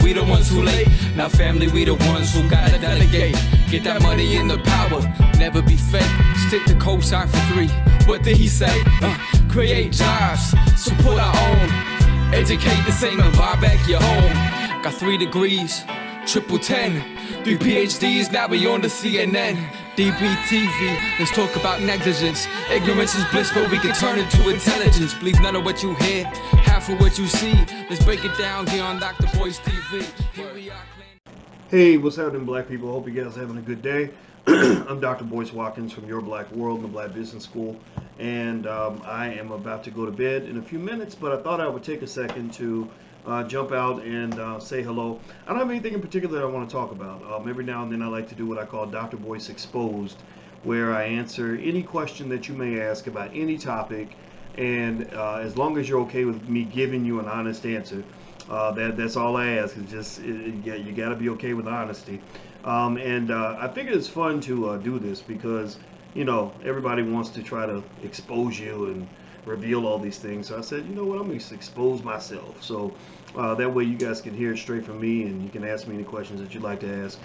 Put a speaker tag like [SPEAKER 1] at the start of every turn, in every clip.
[SPEAKER 1] we the ones who late. Now family, we the ones who gotta delegate. Get that money in the power, never be fake. Stick to cosign for 3. What did he say? Create jobs, support our own. Educate the same and buy back your home. Got 3 degrees, triple 10. 3 PhDs, now we on the CNN. DBTV, let's talk about negligence. Ignorance is bliss, but we can turn it to intelligence. Believe none of what you hear, half of what you see. Let's break it down here on Dr. Boyce TV. Here we are.
[SPEAKER 2] Hey, what's happening, black people? Hope you guys are having a good day. I'm Dr. Boyce Watkins from Your Black World and the Black Business School, and I am about to go to bed in a few minutes, but I thought I would take a second to jump out and say hello. I don't have anything in particular that I want to talk about. Every now and then I like to do what I call Dr. Boyce Exposed, where I answer any question that you may ask about any topic, and as long as you're okay with me giving you an honest answer, that's all I ask. Is just you got to be okay with honesty. I figured it's fun to do this because, you know, everybody wants to try to expose you and reveal all these things. So I said, you know what, I'm going to expose myself. So that way you guys can hear it straight from me and you can ask me any questions that you'd like to ask.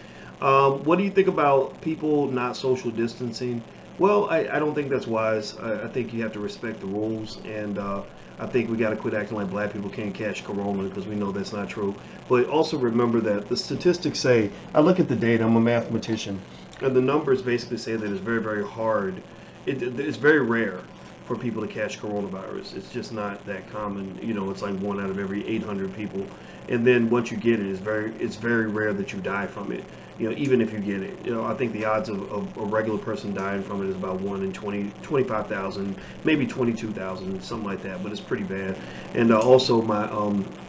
[SPEAKER 2] What do you think about people not social distancing? Well, I don't think that's wise. I think you have to respect the rules, and I think we got to quit acting like black people can't catch corona, because we know that's not true. But also remember that the statistics say, I look at the data, I'm a mathematician, and the numbers basically say that it's very, very hard. It's very rare for people to catch coronavirus. It's just not that common. You know, it's like 1 out of every 800 people. And then once you get it, it's very rare that you die from it. You know, even if you get it, you know, I think the odds of a regular person dying from it is about 1 in 25,000, maybe 22,000, something like that. But it's pretty bad. And also,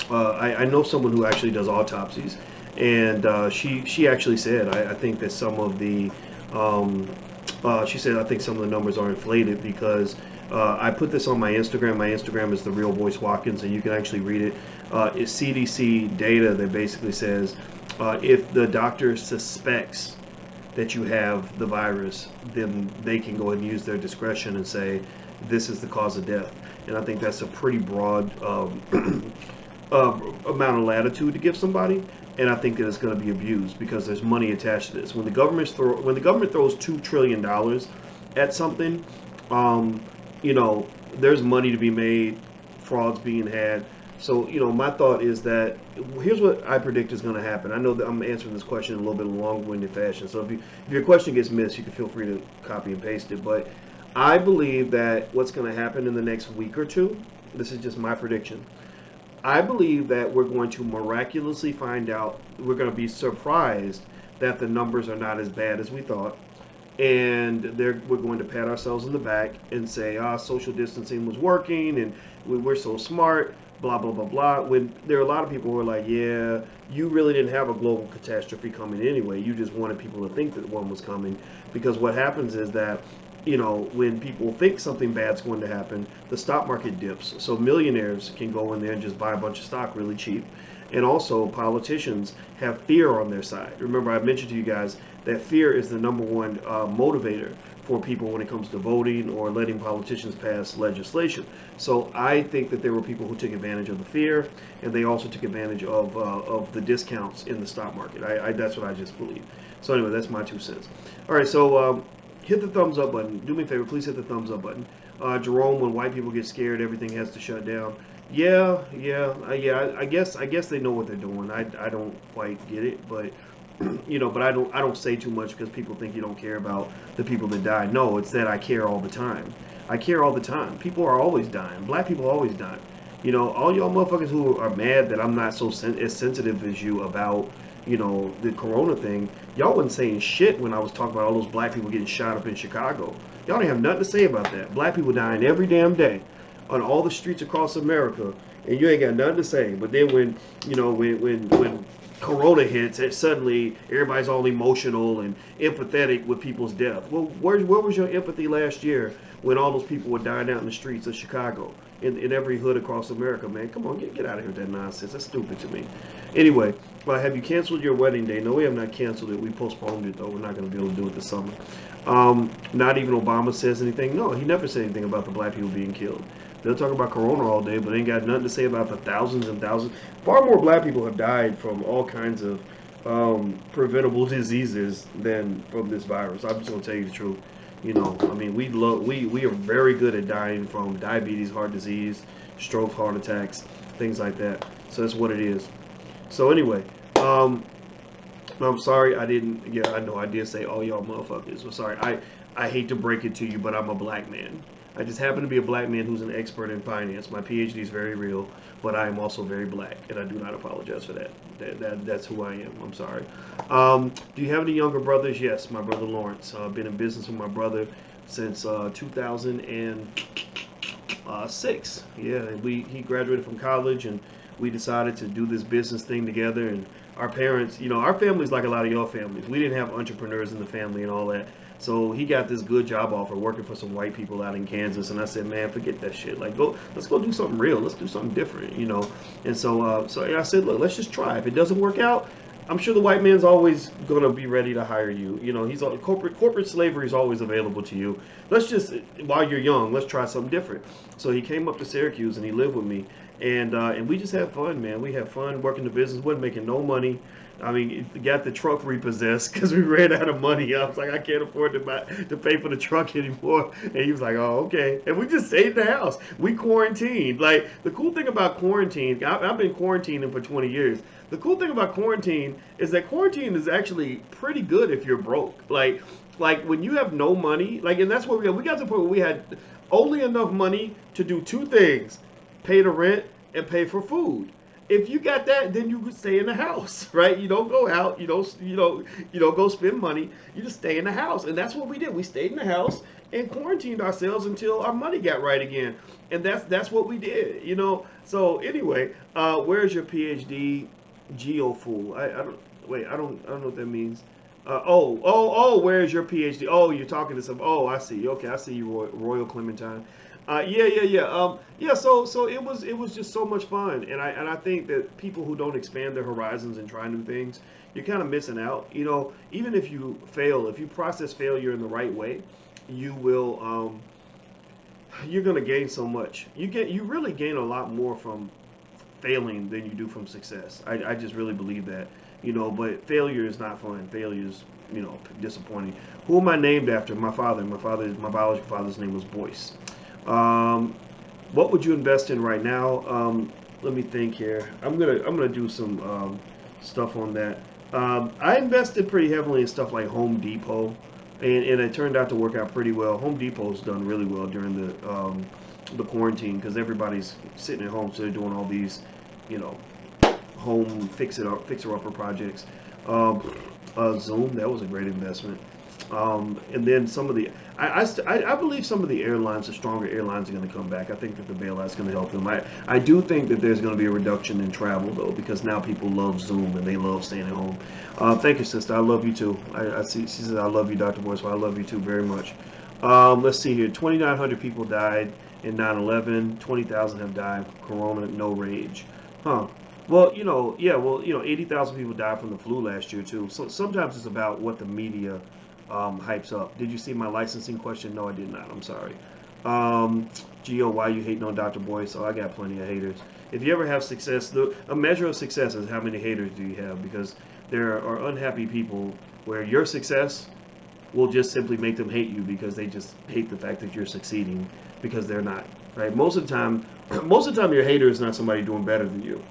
[SPEAKER 2] I know someone who actually does autopsies, and she actually said, I think that some of the she said, I think some of the numbers are inflated because I put this on my Instagram. My Instagram is The Real Boyce Watkins, and you can actually read it. It's CDC data that basically says if the doctor suspects that you have the virus, then they can go ahead and use their discretion and say this is the cause of death. And I think that's a pretty broad amount of latitude to give somebody. And I think that it's going to be abused because there's money attached to this. When the government throws $2 trillion at something, you know, there's money to be made, frauds being had. So, you know, my thought is that here's what I predict is going to happen. I know that I'm answering this question in a little bit long-winded fashion. So if your question gets missed, you can feel free to copy and paste it. But I believe that what's going to happen in the next week or two, this is just my prediction, I believe that we're going to miraculously find out, we're going to be surprised that the numbers are not as bad as we thought. And we're going to pat ourselves in the back and say, social distancing was working and we're so smart, blah, blah, blah, blah. When there are a lot of people who are like, yeah, you really didn't have a global catastrophe coming anyway. You just wanted people to think that one was coming. Because what happens is that, you know, when people think something bad's going to happen, the stock market dips. So millionaires can go in there and just buy a bunch of stock really cheap. And also politicians have fear on their side. Remember, I mentioned to you guys that fear is the #1 motivator for people when it comes to voting or letting politicians pass legislation. So I think that there were people who took advantage of the fear, and they also took advantage of the discounts in the stock market. That's what I just believe. So anyway, that's my 2 cents. All right, so hit the thumbs up button. Do me a favor, please hit the thumbs up button. Jerome, when white people get scared, everything has to shut down. Yeah. I guess they know what they're doing. I don't quite get it, but you know, but I don't say too much because people think you don't care about the people that die. No, it's that I care all the time. I care all the time. People are always dying. Black people are always dying. You know, all y'all motherfuckers who are mad that I'm not so as sensitive as you about, you know, the corona thing, y'all wasn't saying shit when I was talking about all those black people getting shot up in Chicago. Y'all didn't have nothing to say about that. Black people dying every damn day on all the streets across America, and you ain't got nothing to say. But then when, you know, when corona hits, and suddenly everybody's all emotional and empathetic with people's death. Well, where was your empathy last year when all those people were dying out in the streets of Chicago, in every hood across America, man? Come on, get out of here with that nonsense. That's stupid to me. Anyway, have you canceled your wedding day? No, we have not canceled it. We postponed it, though. We're not going to be able to do it this summer. Not even Obama says anything. No, he never said anything about the black people being killed. They'll talk about Corona all day, but they ain't got nothing to say about the thousands and thousands. Far more black people have died from all kinds of preventable diseases than from this virus. I'm just gonna tell you the truth. You know, I mean, we are very good at dying from diabetes, heart disease, stroke, heart attacks, things like that. So that's what it is. So anyway, I'm sorry I didn't. Yeah, I know I did say all y'all motherfuckers. I'm sorry. I hate to break it to you, but I'm a black man. I just happen to be a black man who's an expert in finance. My PhD is very real, but I am also very black, and I do not apologize for that. That's who I am. I'm sorry. Do you have any younger brothers? Yes, my brother Lawrence. I've been in business with my brother since 2006. Yeah, and he graduated from college, and we decided to do this business thing together. And our parents, you know, our family's like a lot of your families. We didn't have entrepreneurs in the family and all that. So he got this good job offer working for some white people out in Kansas, and I said, man, forget that shit. Like, let's go do something real. Let's do something different, you know. And so I said, look, let's just try. If it doesn't work out, I'm sure the white man's always gonna be ready to hire you. You know, corporate slavery is always available to you. Let's just, while you're young, let's try something different. So he came up to Syracuse and he lived with me, and we just had fun, man. We had fun working the business. Wasn't making no money. I mean, got the truck repossessed because we ran out of money. I was like, I can't afford to pay for the truck anymore. And he was like, oh, okay. And we just stayed in the house. We quarantined. Like, the cool thing about quarantine, I've been quarantining for 20 years. The cool thing about quarantine is that quarantine is actually pretty good if you're broke. Like when you have no money, like, and that's what we got to the point where we had only enough money to do two things: pay the rent and pay for food. If you got that, then you could stay in the house, right? You don't go out, you don't go spend money. You just stay in the house, and that's what we did. We stayed in the house and quarantined ourselves until our money got right again, and that's what we did, you know. So anyway, where's your PhD, Geofool? I don't know what that means. Where's your PhD? Oh, you're talking to some. Oh, I see. Okay, I see you, Royal Clementine. So it was just so much fun, and I think that people who don't expand their horizons and try new things, you're kind of missing out. You know, even if you fail, if you process failure in the right way, you will you're gonna gain so much. You really gain a lot more from failing than you do from success. I just really believe that. You know, but failure is not fun. Failure is, you know, disappointing. Who am I named after? My father. My biological father's name was Boyce. What would you invest in right now? Let me think here. I'm gonna do some stuff on that. I invested pretty heavily in stuff like Home Depot, and it turned out to work out pretty well. Home Depot's done really well during the quarantine because everybody's sitting at home, so they're doing all these, you know, home fixer-upper projects. Zoom, that was a great investment. And then some of the, I believe some of the airlines, the stronger airlines, are going to come back. I think that the bailout's going to help them. I do think that there's going to be a reduction in travel, though, because now people love Zoom and they love staying at home. Thank you, sister. I love you too. I see. She says, I love you, Dr. Boyce. Well, I love you too very much. Let's see here. 2,900 people died in 9/11. 20,000 have died. Corona, no rage. Huh. Well, 80,000 people died from the flu last year too. So sometimes it's about what the media hypes up. Did you see my licensing question? No, I did not. I'm sorry. Gio, why you hating on Dr. Boyce? Oh, I got plenty of haters. If you ever have success, a measure of success is how many haters do you have, because there are unhappy people where your success will just simply make them hate you because they just hate the fact that you're succeeding because they're not, right? Most of the time your hater is not somebody doing better than you.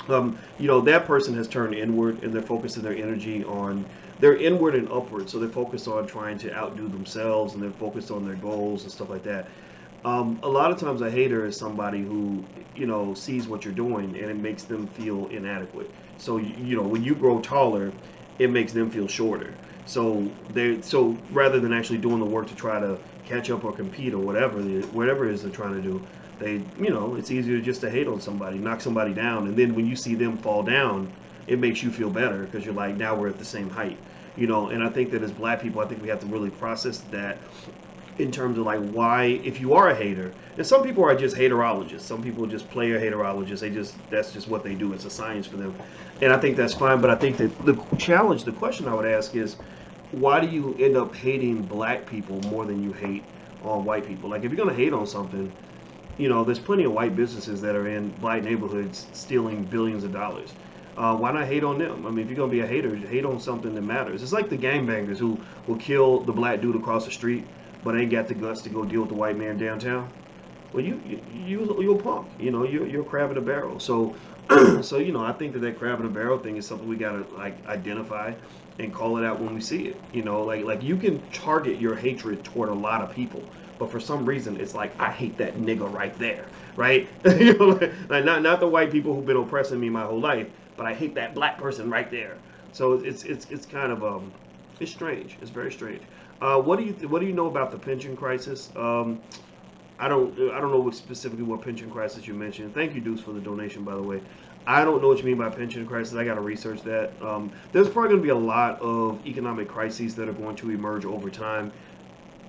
[SPEAKER 2] That person has turned inward and they're focusing their energy on, they're inward and upward. So they're focused on trying to outdo themselves and they're focused on their goals and stuff like that. A lot of times a hater is somebody who, sees what you're doing and it makes them feel inadequate. So, when you grow taller, it makes them feel shorter. So rather than actually doing the work to try to catch up or compete or whatever it is they're trying to do, it's easier just to hate on somebody, knock somebody down, and then when you see them fall down, it makes you feel better because you're like, now we're at the same height, and I think that as black people, I think we have to really process that in terms of like why, if you are a hater, and some people are just haterologists, some people just play a haterologist, that's just what they do, it's a science for them, and I think that's fine. But I think that the question I would ask is, why do you end up hating black people more than you hate on white people? Like, if you're gonna hate on something, there's plenty of white businesses that are in black neighborhoods stealing billions of dollars. Why not hate on them? I mean, if you're gonna be a hater, hate on something that matters. It's like the gangbangers who will kill the black dude across the street, but ain't got the guts to go deal with the white man downtown. Well, you're a punk. You're a crab in a barrel. So, so I think that crab in a barrel thing is something we gotta like identify and call it out when we see it. Like you can target your hatred toward a lot of people, but for some reason it's like I hate that nigga right there, right? Like not the white people who've been oppressing me my whole life, but I hate that black person right there. So it's kind of it's strange. It's very strange. What do you know about the pension crisis? I don't know specifically what pension crisis you mentioned. Thank you, Deuce, for the donation, by the way. I don't know what you mean by pension crisis. I got to research that. There's probably going to be a lot of economic crises that are going to emerge over time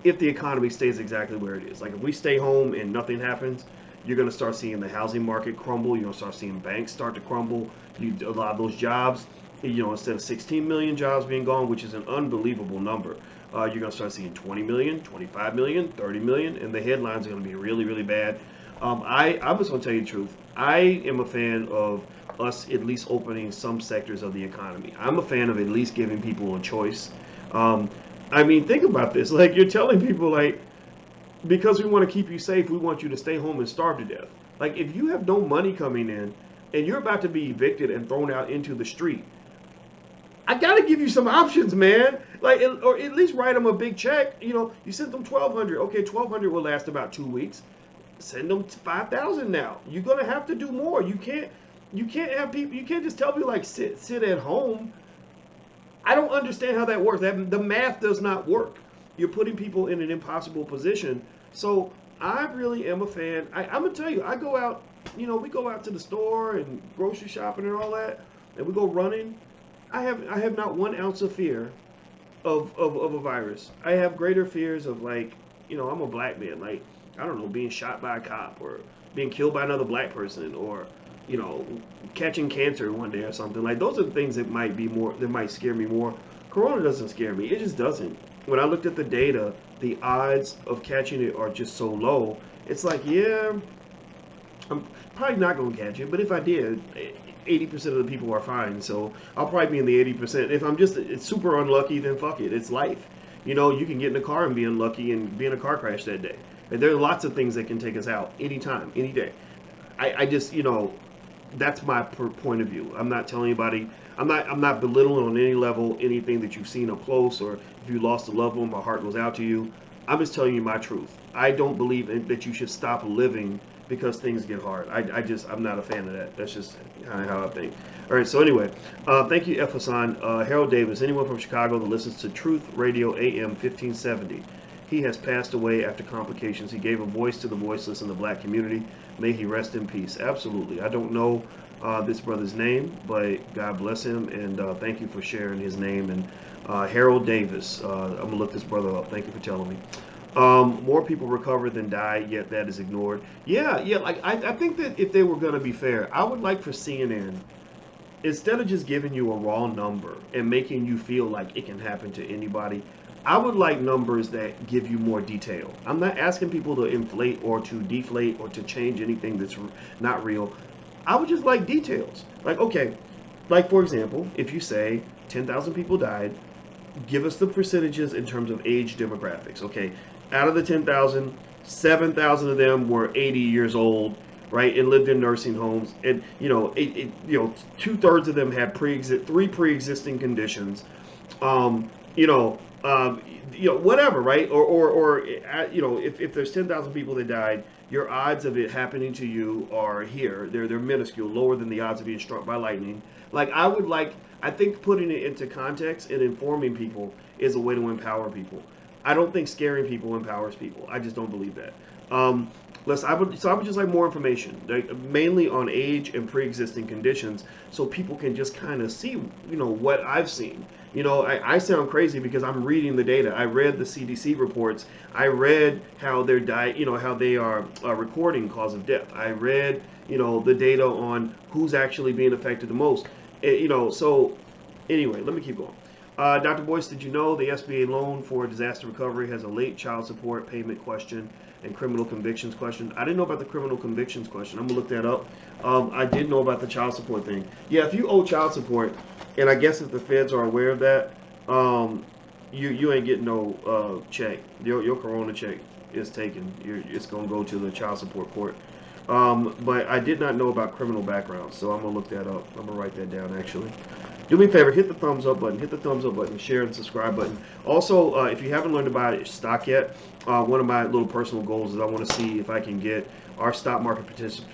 [SPEAKER 2] if the economy stays exactly where it is. Like if we stay home and nothing happens, you're going to start seeing the housing market crumble. You're going to start seeing banks start to crumble. A lot of those jobs, instead of 16 million jobs being gone, which is an unbelievable number, you're going to start seeing 20 million, 25 million, 30 million, and the headlines are going to be really, really bad. I'm just going to tell you the truth. I am a fan of us at least opening some sectors of the economy. I'm a fan of at least giving people a choice. I mean, think about this. Like, you're telling people, like, because we want to keep you safe, we want you to stay home and starve to death. Like, if you have no money coming in and you're about to be evicted and thrown out into the street, I got to give you some options, man. Like, or at least write them a big check. You sent them $1,200. Okay, $1,200 will last about 2 weeks. Send them $5,000 now. You're gonna have to do more. You can't have people. You can't just tell people like sit at home. I don't understand how that works. The math does not work. You're putting people in an impossible position. So I really am a fan. I'm gonna tell you, I go out. We go out to the store and grocery shopping and all that, and we go running. I have not 1 ounce of fear of a virus. I have greater fears of like, I'm a black man, like, I don't know, being shot by a cop or being killed by another black person or, catching cancer one day or something. Like, those are the things that might scare me more. Corona doesn't scare me. It just doesn't. When I looked at the data, the odds of catching it are just so low. It's like, yeah, I'm probably not going to catch it, but if I did, 80% of the people are fine, so I'll probably be in the 80%. If I'm just super unlucky, then fuck it, it's life. You can get in a car and be unlucky and be in a car crash that day. And there are lots of things that can take us out anytime, any day. I just, that's my point of view. I'm not telling anybody, I'm not belittling on any level anything that you've seen up close, or if you lost a loved one, my heart goes out to you. I'm just telling you my truth. I don't believe that you should stop living because things get hard. I'm not a fan of that. That's just kind of how I think. All right, so anyway, thank you, F. Hassan. Harold Davis, anyone from Chicago that listens to Truth Radio AM 1570. He has passed away after complications. He gave a voice to the voiceless in the black community. May he rest in peace. Absolutely. I don't know this brother's name, but God bless him, and thank you for sharing his name. And Harold Davis, I'm going to look this brother up. Thank you for telling me. More people recover than die, yet that is ignored. Yeah, like I think that if they were going to be fair, I would like for CNN, instead of just giving you a raw number and making you feel like it can happen to anybody, I would like numbers that give you more detail. I'm not asking people to inflate or to deflate or to change anything that's not real. I would just like details. Like, okay, like for example, if you say 10,000 people died, give us the percentages in terms of age demographics. Okay, out of the 10,000, 7,000 of them were 80 years old, right, and lived in nursing homes, and 2/3 of them had three pre-existing conditions, whatever, right? Or if there's 10,000 people that died, your odds of it happening to you are here. They're minuscule, lower than the odds of being struck by lightning. Like, I think putting it into context and informing people is a way to empower people. I don't think scaring people empowers people. I just don't believe that. I would just like more information, mainly on age and pre-existing conditions, so people can just kind of see, what I've seen. I sound crazy because I'm reading the data. I read the CDC reports. I read how their diet, how they are recording cause of death. I read, the data on who's actually being affected the most. So anyway, let me keep going. Dr. Boyce, did you know the SBA loan for disaster recovery has a late child support payment question and criminal convictions question. I didn't know about the criminal convictions question. I'm gonna look that up. I did know about the child support thing. Yeah, if you owe child support, and I guess if the feds are aware of that, you ain't getting no check. Your corona check is taken. It's gonna go to the child support court. But I did not know about criminal backgrounds, so I'm gonna look that up. I'm gonna write that down actually. Do me a favor, hit the thumbs up button, share and subscribe button. Also, if you haven't learned about stock yet, one of my little personal goals is I want to see if I can get our stock market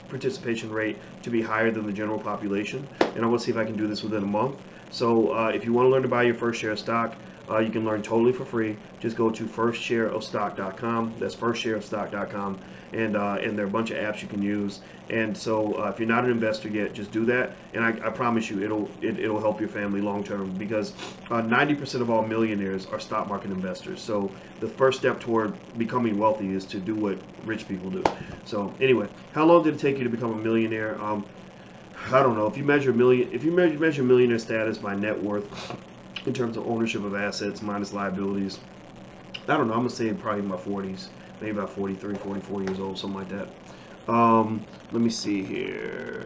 [SPEAKER 2] participation rate to be higher than the general population, and I want to see if I can do this within a month. So if you want to learn to buy your first share of stock, you can learn totally for free. Just go to firstshareofstock.com. That's firstshareofstock.com, and there are a bunch of apps you can use. And so if you're not an investor yet, just do that, and I promise you it'll help your family long term, because 90% of all millionaires are stock market investors. So the first step toward becoming wealthy is to do what rich people do. So anyway, how long did it take you to become a millionaire? I don't know. If you measure millionaire status by net worth, in terms of ownership of assets minus liabilities, I don't know, I'm gonna say probably in my 40s, maybe about 43, 44 years old, something like that. Let me see here.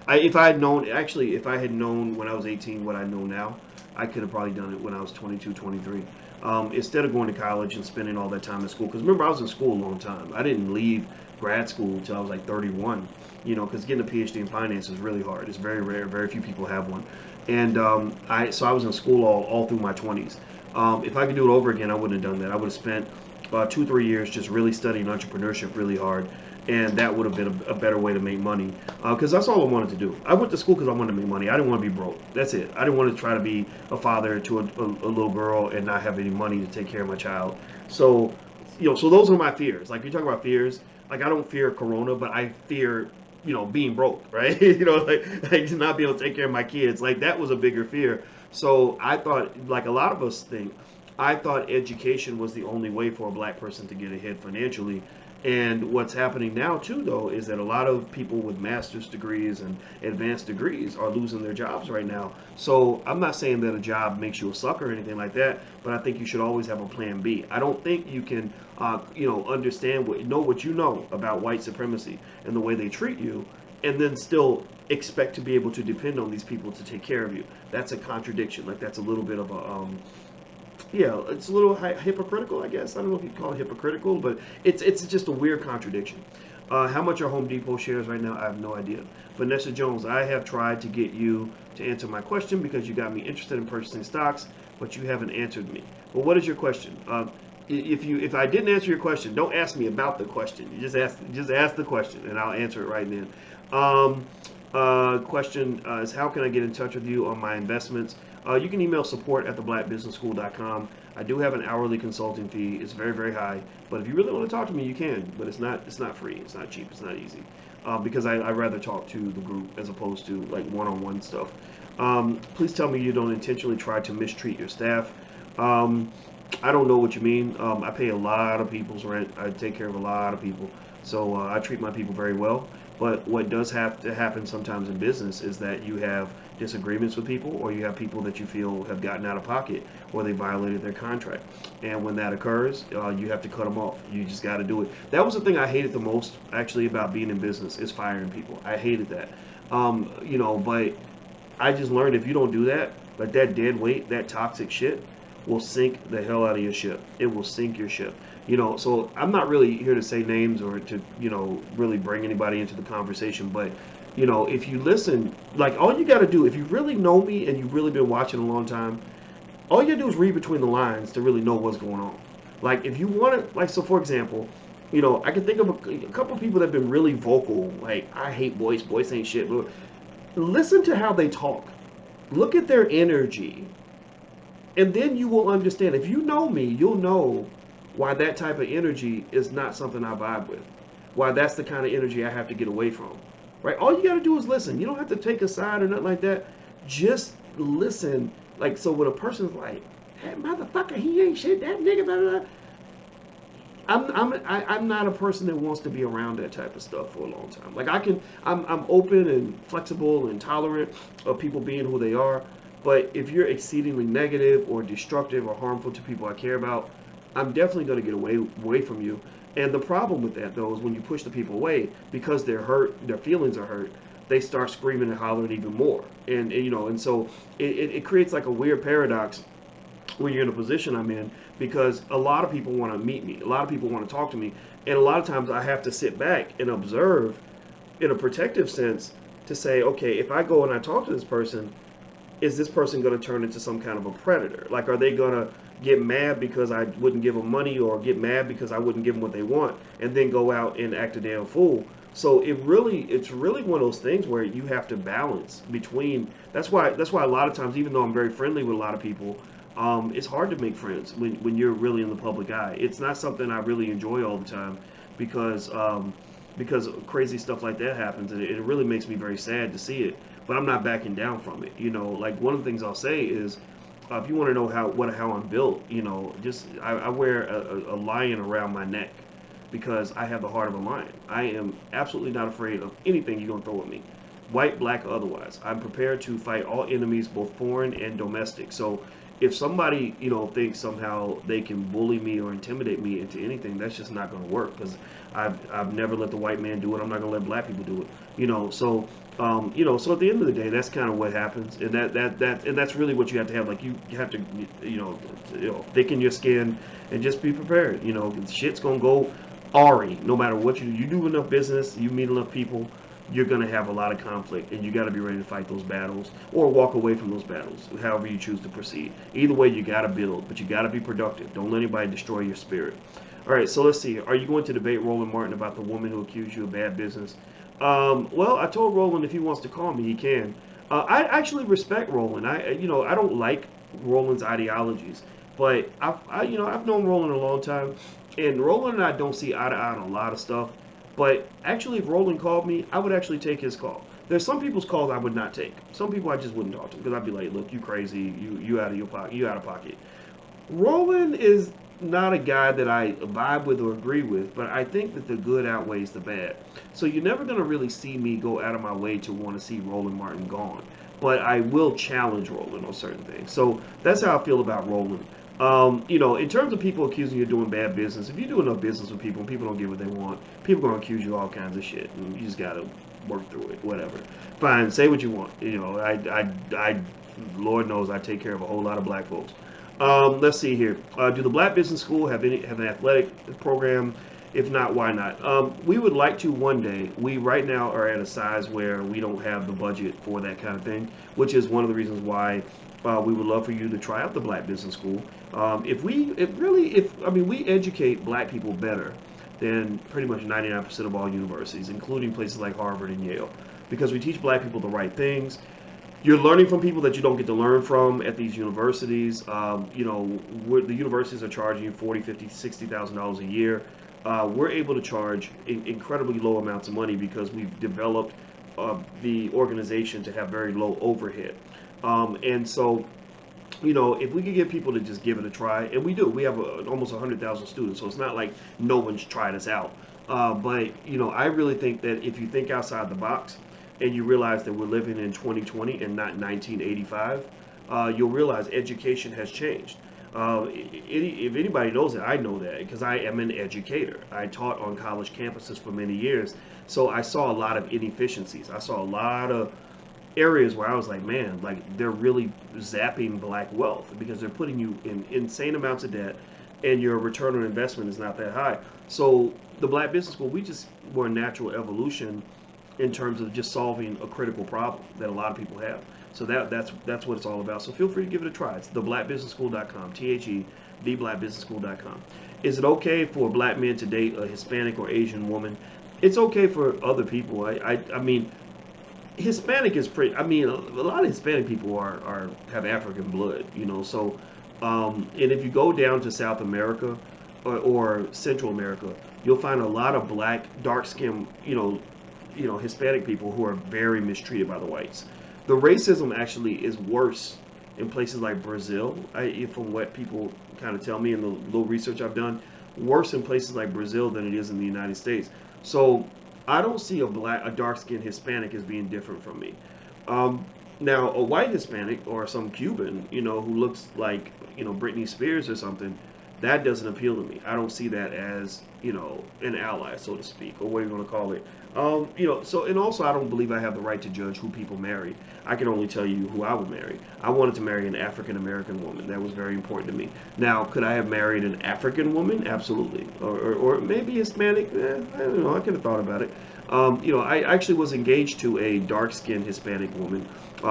[SPEAKER 2] If I had known when I was 18 what I know now, I could have probably done it when I was 22, 23. Instead of going to college and spending all that time in school, because remember, I was in school a long time. I didn't leave grad school until I was like 31, because getting a PhD in finance is really hard. It's very rare. Very few people have one. And so I was in school all through my 20s. If I could do it over again, I wouldn't have done that. I would have spent 2-3 years just really studying entrepreneurship really hard, and that would have been a better way to make money, because that's all I wanted to do. I went to school because I wanted to make money. I didn't want to be broke. That's it. I didn't want to try to be a father to a little girl and not have any money to take care of my child. So, so those are my fears. Like, you talk about fears, like, I don't fear corona, but I fear, being broke, right? like to not be able to take care of my kids. Like, that was a bigger fear. So I thought, like a lot of us think, I thought education was the only way for a black person to get ahead financially. And what's happening now too, though, is that a lot of people with master's degrees and advanced degrees are losing their jobs right now. So I'm not saying that a job makes you a sucker or anything like that, but I think you should always have a plan B. I don't think you can, understand what you know about white supremacy and the way they treat you, and then still expect to be able to depend on these people to take care of you. That's a contradiction. Like, that's a little bit of a it's a little hypocritical, I guess. I don't know if you'd call it hypocritical, but it's just a weird contradiction. How much are Home Depot shares right now? I have no idea. Vanessa Jones, I have tried to get you to answer my question because you got me interested in purchasing stocks, but you haven't answered me. Well, what is your question? If I didn't answer your question, don't ask me about the question. You just ask the question, and I'll answer it right then. Question is, how can I get in touch with you on my investments? You can email support@theblackbusinessschool.com. I do have an hourly consulting fee. It's very, very high. But if you really want to talk to me, you can. But it's not free. It's not cheap. It's not easy. Because I'd rather talk to the group as opposed to like one-on-one stuff. Please tell me you don't intentionally try to mistreat your staff. I don't know what you mean. I pay a lot of people's rent. I take care of a lot of people. So I treat my people very well. But what does have to happen sometimes in business is that you have disagreements with people, or you have people that you feel have gotten out of pocket, or they violated their contract. And when that occurs, you have to cut them off. You just got to do it. That was the thing I hated the most, actually, about being in business, is firing people. I hated that. But I just learned, if you don't do that, like, that dead weight, that toxic shit will sink the hell out of your ship. It will sink your ship. So I'm not really here to say names or to, really bring anybody into the conversation. But, if you listen, like, all you got to do, if you really know me and you've really been watching a long time, all you got to do is read between the lines to really know what's going on. Like, if you want to, like, so for example, I can think of a couple people that have been really vocal, like, I hate Boyce, Boyce ain't shit. But listen to how they talk. Look at their energy. And then you will understand. If you know me, you'll know why that type of energy is not something I vibe with. Why that's the kind of energy I have to get away from. Right? All you got to do is listen. You don't have to take a side or nothing like that. Just listen. Like, so when a person's like, that motherfucker, he ain't shit, that nigga, blah, blah, blah. I'm not a person that wants to be around that type of stuff for a long time. Like, I'm open and flexible and tolerant of people being who they are. But if you're exceedingly negative or destructive or harmful to people I care about, I'm definitely going to get away from you. And the problem with that, though, is when you push the people away, because they're hurt, their feelings are hurt, they start screaming and hollering even more. And you know, and so it creates like a weird paradox when you're in a position I'm in, because a lot of people want to meet me, a lot of people want to talk to me, and a lot of times I have to sit back and observe in a protective sense to say, okay, if I go and I talk to this person, is this person going to turn into some kind of a predator? Like, are they going to get mad because I wouldn't give them money, or get mad because I wouldn't give them what they want, and then go out and act a damn fool? So it's really one of those things where you have to balance between. That's why a lot of times, even though I'm very friendly with a lot of people, it's hard to make friends when you're really in the public eye. It's not something I really enjoy all the time, because crazy stuff like that happens, and it really makes me very sad to see it. But I'm not backing down from it. You know, like, one of the things I'll say is, if you want to know how I'm built, you know, just I wear a lion around my neck, because I have the heart of a lion. I am absolutely not afraid of anything you're gonna throw at me, white, black, or otherwise. I'm prepared to fight all enemies, both foreign and domestic. So if somebody, you know, thinks somehow they can bully me or intimidate me into anything, that's just not going to work, because I've never let the white man do it. I'm not going to let black people do it. You know, so so at the end of the day, that's kind of what happens, and that's really what you have to have. Like, you have to, thicken your skin and just be prepared. You know, shit's gonna go awry no matter what you do enough business, you meet enough people, you're going to have a lot of conflict, and you got to be ready to fight those battles or walk away from those battles, however you choose to proceed. Either way, you got to build, but you got to be productive. Don't let anybody destroy your spirit. All right, so let's see. Are you going to debate Roland Martin about the woman who accused you of bad business? Well, I told Roland if he wants to call me, he can. I actually respect Roland. I don't like Roland's ideologies, but I've known Roland a long time, and Roland and I don't see eye to eye on a lot of stuff. But actually, if Roland called me, I would actually take his call. There's some people's calls I would not take. Some people I just wouldn't talk to, because I'd be like, look, you crazy, you out of your pocket, you out of pocket. Roland is not a guy that I vibe with or agree with, but I think that the good outweighs the bad. So you're never going to really see me go out of my way to want to see Roland Martin gone. But I will challenge Roland on certain things. So that's how I feel about Roland. In terms of people accusing you of doing bad business, if you do enough business with people and people don't get what they want, people are going to accuse you of all kinds of shit, and you just got to work through it, whatever. Fine, say what you want. Lord knows I take care of a whole lot of black folks. Let's see here. Do the Black Business School have an athletic program? If not, why not? We would like to one day. We right now are at a size where we don't have the budget for that kind of thing, which is one of the reasons why we would love for you to try out the Black Business School. We educate black people better than pretty much 99% of all universities, including places like Harvard and Yale, because we teach black people the right things. You're learning from people that you don't get to learn from at these universities. The universities are charging you $40,000, $50,000, $60,000 a year. We're able to charge incredibly low amounts of money because we've developed the organization to have very low overhead. If we could get people to just give it a try, and we do, we have almost 100,000 students, so it's not like no one's tried us out. But I really think that if you think outside the box and you realize that we're living in 2020 and not 1985, you'll realize education has changed. If anybody knows it, I know that because I am an educator. I taught on college campuses for many years, so I saw a lot of inefficiencies. I saw a lot of areas where I was like, man, like they're really zapping black wealth because they're putting you in insane amounts of debt and your return on investment is not that high. So the Black Business School, we're a natural evolution in terms of just solving a critical problem that a lot of people have. So that's what it's all about. So feel free to give it a try. It's theblackbusinessschool.com, theblackbusinessschool.com. Is it okay for black men to date a Hispanic or Asian woman? It's okay for other people. I mean, Hispanic is pretty. I mean, a lot of Hispanic people have African blood, So, and if you go down to South America or Central America, you'll find a lot of black, dark-skinned, Hispanic people who are very mistreated by the whites. The racism actually is worse in places like Brazil, from what people kind of tell me in the little research I've done, worse in places like Brazil than it is in the United States. So I don't see a dark-skinned Hispanic as being different from me. Now, a white Hispanic or some Cuban, who looks like, Britney Spears or something, that doesn't appeal to me. I don't see that as, an ally, so to speak, or what you're going to call it. So, and also I don't believe I have the right to judge who people marry. I can only tell you who I would marry. I wanted to marry an African American woman. That was very important to me. Now, could I have married an African woman? Absolutely. Or maybe Hispanic? I don't know. I could have thought about it. I actually was engaged to a dark-skinned Hispanic woman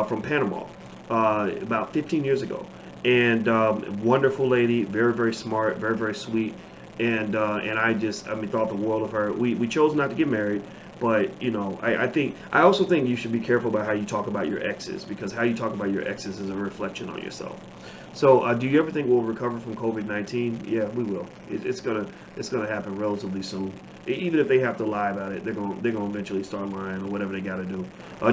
[SPEAKER 2] from Panama about 15 years ago. And wonderful lady, very, very smart, very, very sweet. And I thought the world of her. We chose not to get married. But, I also think you should be careful about how you talk about your exes, because how you talk about your exes is a reflection on yourself. So, do you ever think we'll recover from COVID-19? Yeah, we will. It's gonna happen relatively soon. Even if they have to lie about it, they're gonna eventually start lying or whatever they got to do.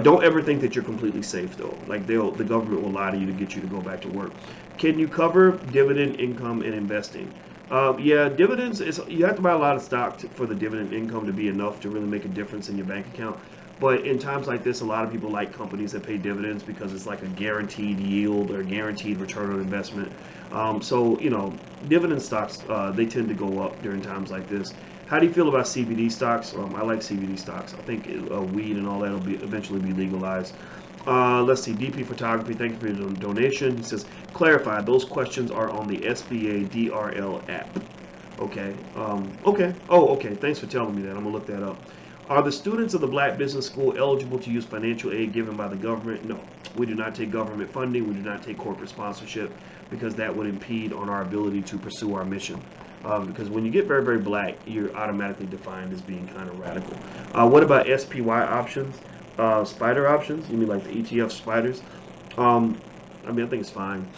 [SPEAKER 2] Don't ever think that you're completely safe though. Like the government will lie to you to get you to go back to work. Can you cover dividend income and investing? Yeah, dividends you have to buy a lot of stock for the dividend income to be enough to really make a difference in your bank account. But in times like this, a lot of people like companies that pay dividends because it's like a guaranteed yield or guaranteed return on investment. Dividend stocks, they tend to go up during times like this. How do you feel about CBD stocks? I like CBD stocks. I think weed and all that will eventually be legalized. Let's see, DP Photography, thank you for your donation. He says, clarify, those questions are on the SBA DRL app. Okay. Okay. Oh, okay. Thanks for telling me that. I'm going to look that up. Are the students of the Black Business School eligible to use financial aid given by the government? No. We do not take government funding. We do not take corporate sponsorship because that would impede on our ability to pursue our mission. Because when you get very, very black, you're automatically defined as being kind of radical. What about SPY options? Spider options? You mean like the ETF spiders? I think it's fine.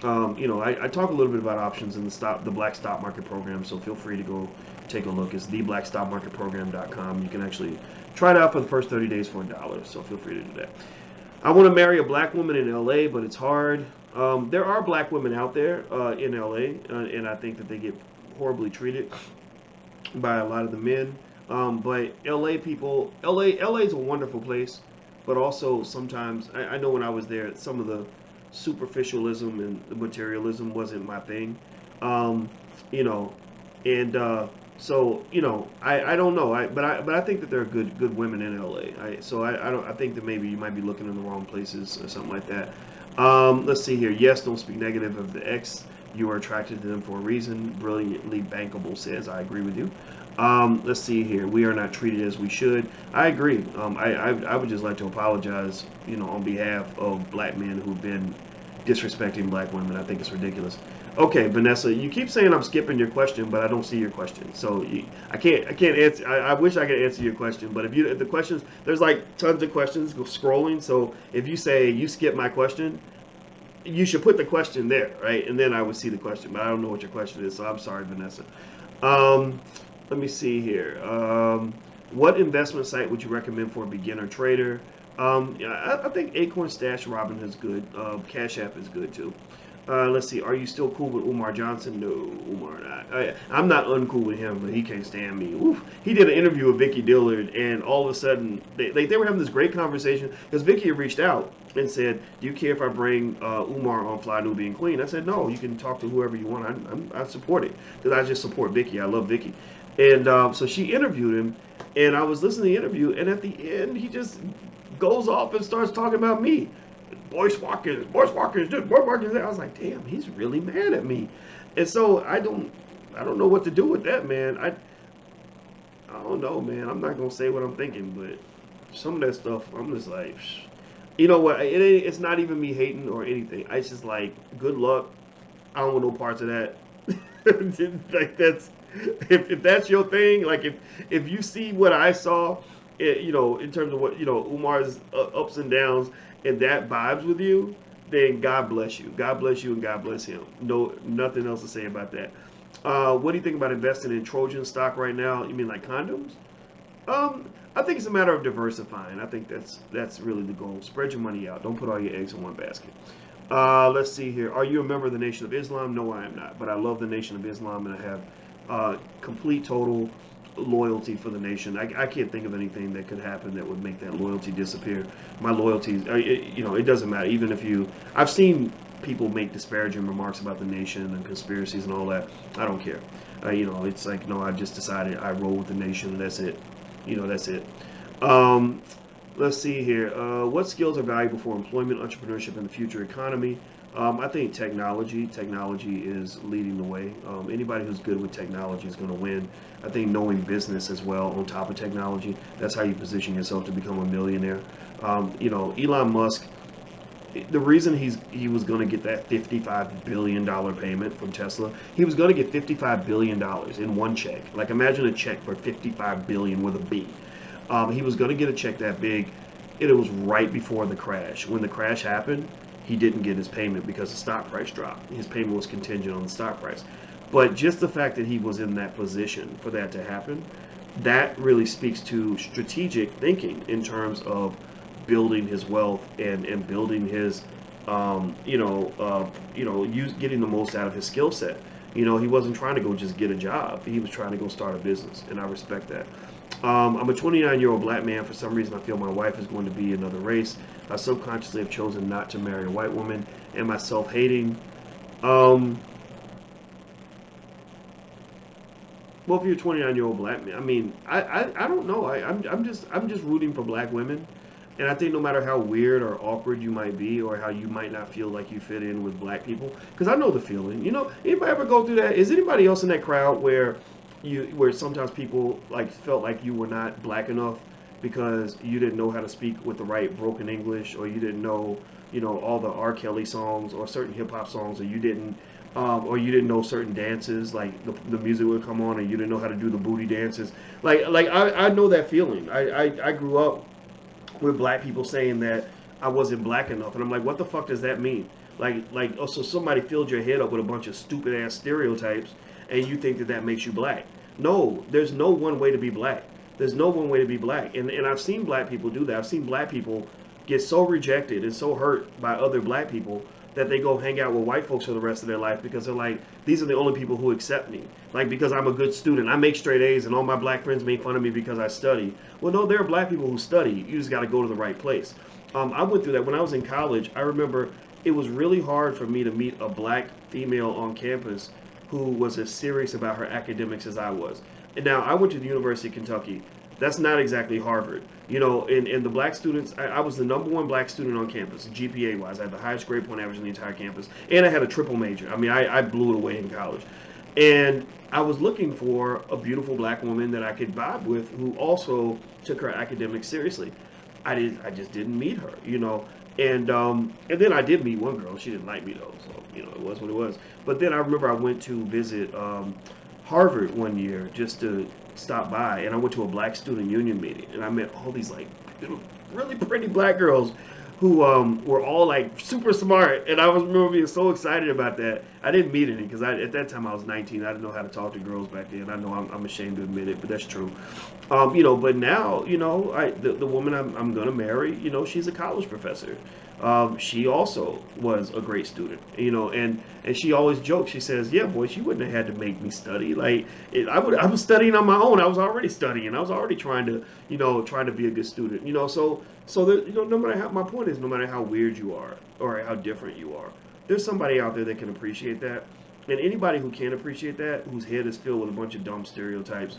[SPEAKER 2] I talk a little bit about options in the Black Stock Market Program, so feel free to go take a look. It's theblackstockmarketprogram.com. You can actually try it out for the first 30 days for $1, so feel free to do that. I want to marry a black woman in LA, but it's hard. There are black women out there in LA, and I think that they get horribly treated by a lot of the men. But LA people, LA is a wonderful place, but also sometimes, I know when I was there, some of the superficialism and the materialism wasn't my thing. I don't know. But I think that there are good women in LA. I think that maybe you might be looking in the wrong places or something like that. Let's see here. Yes, don't speak negative of the ex. You are attracted to them for a reason. Brilliantly bankable says, I agree with you. Let's see here. We are not treated as we should. I agree. I would just like to apologize, on behalf of black men who've been disrespecting black women. I think it's ridiculous. Okay, Vanessa, you keep saying I'm skipping your question, but I don't see your question. So I can't answer. I wish I could answer your question, but if the questions, there's like tons of questions scrolling. So if you say you skip my question, you should put the question there, right? And then I would see the question, but I don't know what your question is, so I'm sorry, Vanessa. Let me see here. What investment site would you recommend for a beginner trader? I think Acorn Stash Robin is good. Cash App is good too. Let's see. Are you still cool with Umar Johnson? No, Umar not. I'm not uncool with him, but he can't stand me. Oof. He did an interview with Vicky Dillard, and all of a sudden, they were having this great conversation because Vicky had reached out and said, "Do you care if I bring Umar on Fly Nubian Queen?" I said, "No, you can talk to whoever you want. I support it because I just support Vicky. I love Vicky." And so she interviewed him, and I was listening to the interview, and at the end, he just goes off and starts talking about me. Boyce Watkins, this, Boyce Watkins that. I was like, damn, he's really mad at me. And so I don't know what to do with that, man. I don't know, man. I'm not gonna say what I'm thinking, but some of that stuff, I'm just like, you know what? It's not even me hating or anything. It's just like, good luck. I don't want no parts of that. Like that's if that's your thing. Like if you see what I saw, in terms of what Umar's ups and downs, and that vibes with you, then God bless you. God bless you and God bless him. No, nothing else to say about that. What do you think about investing in Trojan stock right now? You mean like condoms? I think it's a matter of diversifying. I think that's really the goal. Spread your money out. Don't put all your eggs in one basket. Let's see here. Are you a member of the Nation of Islam? No, I am not. But I love the Nation of Islam, and I have complete, total loyalty for the nation. I can't think of anything that could happen that would make that loyalty disappear. My loyalty, it doesn't matter. Even if I've seen people make disparaging remarks about the nation and conspiracies and all that. I don't care. It's like, no, I just decided I roll with the nation. That's it. That's it. Let's see here. What skills are valuable for employment, entrepreneurship, and the future economy? I think technology. Technology is leading the way. Anybody who's good with technology is going to win. I think knowing business as well on top of technology, that's how you position yourself to become a millionaire. Elon Musk, the reason he was going to get that $55 billion payment from Tesla, he was going to get $55 billion in one check. Like, imagine a check for $55 billion with a B. He was going to get a check that big. It was right before the crash. When the crash happened, he didn't get his payment because the stock price dropped. His payment was contingent on the stock price. But just the fact that he was in that position for that to happen, that really speaks to strategic thinking in terms of building his wealth and building his, getting the most out of his skill set. He wasn't trying to go just get a job. He was trying to go start a business, and I respect that. I'm a 29-year-old black man. For some reason, I feel my wife is going to be another race. I subconsciously have chosen not to marry a white woman. Am I self-hating? Well, if you're a 29-year-old black man, I mean, I don't know. I'm just rooting for black women. And I think no matter how weird or awkward you might be, or how you might not feel like you fit in with black people, because I know the feeling. Anybody ever go through that? Is anybody else in that crowd where sometimes people like felt like you were not black enough because you didn't know how to speak with the right broken English, or you didn't know, all the R. Kelly songs or certain hip hop songs, or you didn't know certain dances, like the music would come on and you didn't know how to do the booty dances. Like I know that feeling. I grew up with black people saying that I wasn't black enough, and I'm like, what the fuck does that mean? So somebody filled your head up with a bunch of stupid ass stereotypes, and you think that makes you black. No, there's no one way to be black. There's no one way to be black. And I've seen black people do that. I've seen black people get so rejected and so hurt by other black people that they go hang out with white folks for the rest of their life because they're like, these are the only people who accept me. Like, because I'm a good student, I make straight A's, and all my black friends make fun of me because I study. Well, no, there are black people who study. You just got to go to the right place. I went through that when I was in college. I remember it was really hard for me to meet a black female on campus who was as serious about her academics as I was. And now I went to the University of Kentucky. That's not exactly Harvard. And the black students, I was the #1 black student on campus, GPA wise. I had the highest grade point average in the entire campus. And I had a triple major. I mean, I blew it away in college. And I was looking for a beautiful black woman that I could vibe with who also took her academics seriously. I just didn't meet her, And then I did meet one girl. She didn't like me though, so it was what it was. But then I remember I went to visit Harvard one year just to stop by, and I went to a black student union meeting, and I met all these like really pretty black girls who were all like super smart, and I remember being so excited about that. I didn't meet any because at that time I was 19. I didn't know how to talk to girls back then. I know I'm ashamed to admit it, but that's true. But now, the woman I'm gonna marry, she's a college professor. She also was a great student, and she always jokes. She says, "Yeah, boys, you wouldn't have had to make me study. Like, I was studying on my own. I was already studying. I was already trying to be a good student. No matter how, my point is, no matter how weird you are or how different you are, there's somebody out there that can appreciate that. And anybody who can't appreciate that, whose head is filled with a bunch of dumb stereotypes,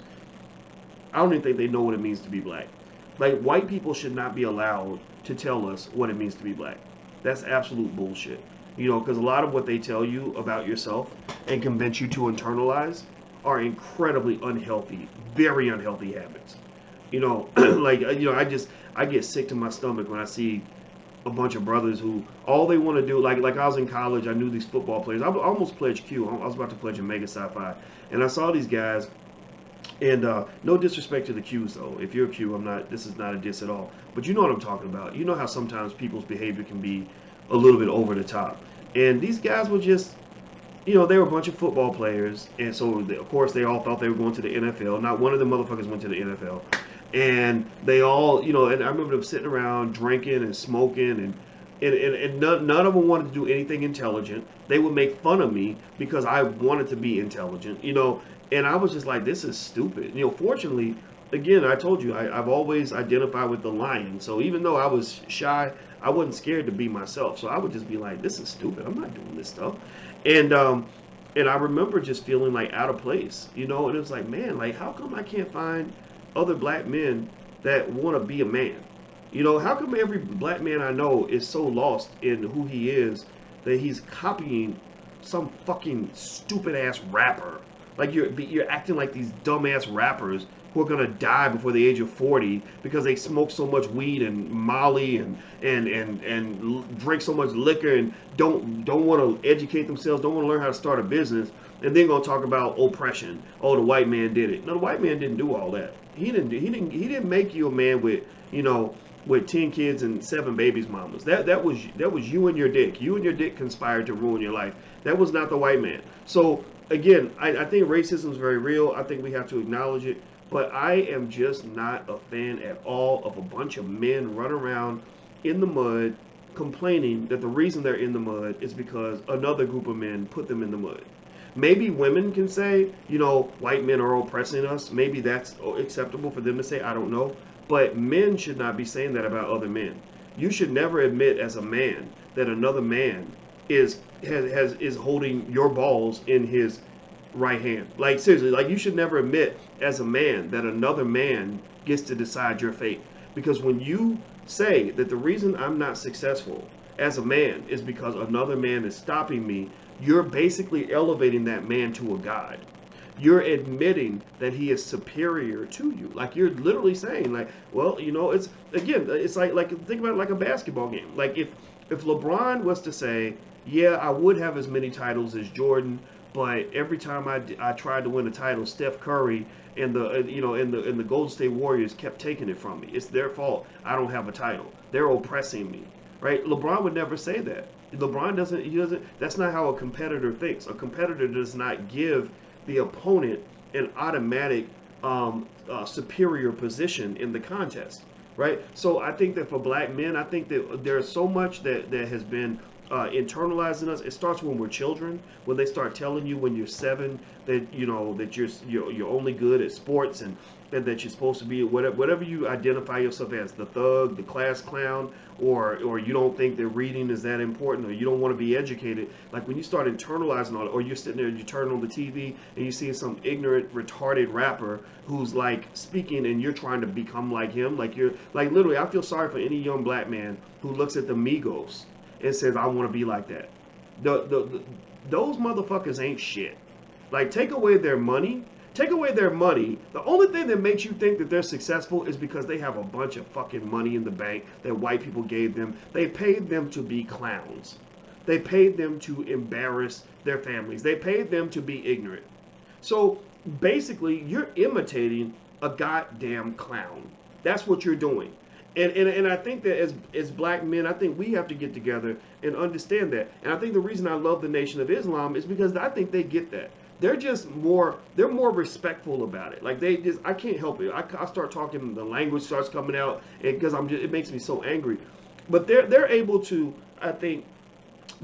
[SPEAKER 2] I don't even think they know what it means to be black. Like, white people should not be allowed to tell us what it means to be black. That's absolute bullshit. Because a lot of what they tell you about yourself and convince you to internalize are incredibly unhealthy, very unhealthy habits. I get sick to my stomach when I see a bunch of brothers who all they want to do, like I was in college, I knew these football players. I almost pledged Q. I was about to pledge Omega Psi Phi, and I saw these guys. And no disrespect to the Qs though. If you're a Q, this is not a diss at all. But you know what I'm talking about. You know how sometimes people's behavior can be a little bit over the top. And these guys were just, they were a bunch of football players. And so, of course, they all thought they were going to the NFL. Not one of the motherfuckers went to the NFL. And they all, and I remember them sitting around drinking and smoking and none of them wanted to do anything intelligent. They would make fun of me because I wanted to be intelligent, and I was just like, this is stupid. Fortunately, again, I told you, I've always identified with the lion. So even though I was shy, I wasn't scared to be myself. So I would just be like, this is stupid. I'm not doing this stuff. And I remember just feeling like out of place, you know, and it was like, man, like how come I can't find other black men that want to be a man? You know, how come every black man I know is so lost in who he is that he's copying some fucking stupid ass rapper? Like you're acting like these dumbass rappers who are gonna die before the age of 40 because they smoke so much weed and Molly and drink so much liquor and don't want to educate themselves, don't want to learn how to start a business, and then gonna talk about oppression. Oh, the white man did it. No, the white man didn't do all that. He didn't make you a man with, you know, with 10 kids and 7 babies mamas. That was you and your dick. You and your dick conspired to ruin your life. That was not the white man. So again, I think racism is very real. I think we have to acknowledge it. But I am just not a fan at all of a bunch of men running around in the mud complaining that the reason they're in the mud is because another group of men put them in the mud. Maybe women can say, you know, white men are oppressing us. Maybe that's acceptable for them to say. I don't know. But men should not be saying that about other men. You should never admit as a man that another man is holding your balls in his right hand. Like seriously, like you should never admit as a man that another man gets to decide your fate. Because when you say that the reason I'm not successful as a man is because another man is stopping me, you're basically elevating that man to a god. You're admitting that he is superior to you. Like you're literally saying, like, well, you know, it's like think about it like a basketball game. Like if LeBron was to say, yeah, I would have as many titles as Jordan, but every time I tried to win a title, Steph Curry and the Golden State Warriors kept taking it from me. It's their fault. I don't have a title. They're oppressing me, right? LeBron would never say that. LeBron doesn't. That's not how a competitor thinks. A competitor does not give the opponent an automatic superior position in the contest, right? So I think that for black men, I think that there's so much that has been internalizing us. It starts when we're children, when they start telling you when you're 7 that you know that you're only good at sports and that you're supposed to be whatever you identify yourself as, the thug, the class clown, or you don't think that reading is that important, or you don't want to be educated. Like when you start internalizing all, or you're sitting there and you turn on the TV and you see some ignorant, retarded rapper who's like speaking and you're trying to become like him, like you're like literally. I feel sorry for any young black man who looks at the Migos and says, I want to be like that. Those motherfuckers ain't shit. Like, take away their money. Take away their money. The only thing that makes you think that they're successful is because they have a bunch of fucking money in the bank that white people gave them. They paid them to be clowns. They paid them to embarrass their families. They paid them to be ignorant. So, basically, you're imitating a goddamn clown. That's what you're doing. And I think that as black men, I think we have to get together and understand that. And I think the reason I love the Nation of Islam is because I think they get that. They're more respectful about it. Like I can't help it. I start talking, the language starts coming out, because it makes me so angry. But they're able to, I think,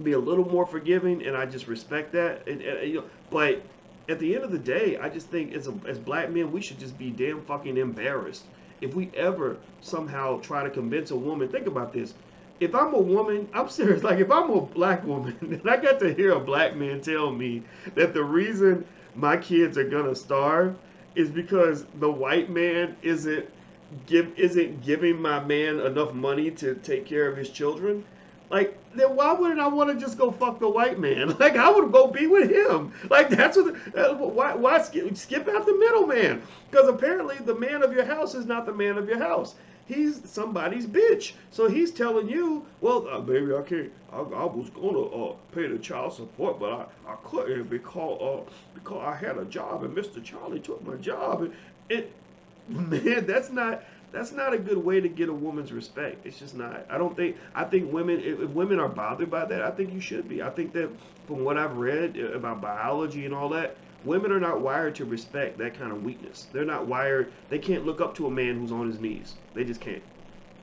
[SPEAKER 2] be a little more forgiving, and I just respect that. You know, but at the end of the day, I just think as black men, we should just be damn fucking embarrassed if we ever somehow try to convince a woman. Think about this. If I'm a woman, I'm serious, like if I'm a black woman and I got to hear a black man tell me that the reason my kids are gonna starve is because the white man isn't giving my man enough money to take care of his children, like, then why wouldn't I want to just go fuck the white man? Like, I would go be with him. Like, that's what. Why skip out the middleman? Because apparently the man of your house is not the man of your house. He's somebody's bitch. So he's telling you, well, baby, I can't. I was gonna pay the child support, but I couldn't because I had a job and Mr. Charlie took my job. And man, that's not a good way to get a woman's respect. It's just not. I think women, if women are bothered by that, I think you should be. I think that from what I've read about biology and all that, women are not wired to respect that kind of weakness. They're not wired. They can't look up to a man who's on his knees. They just can't.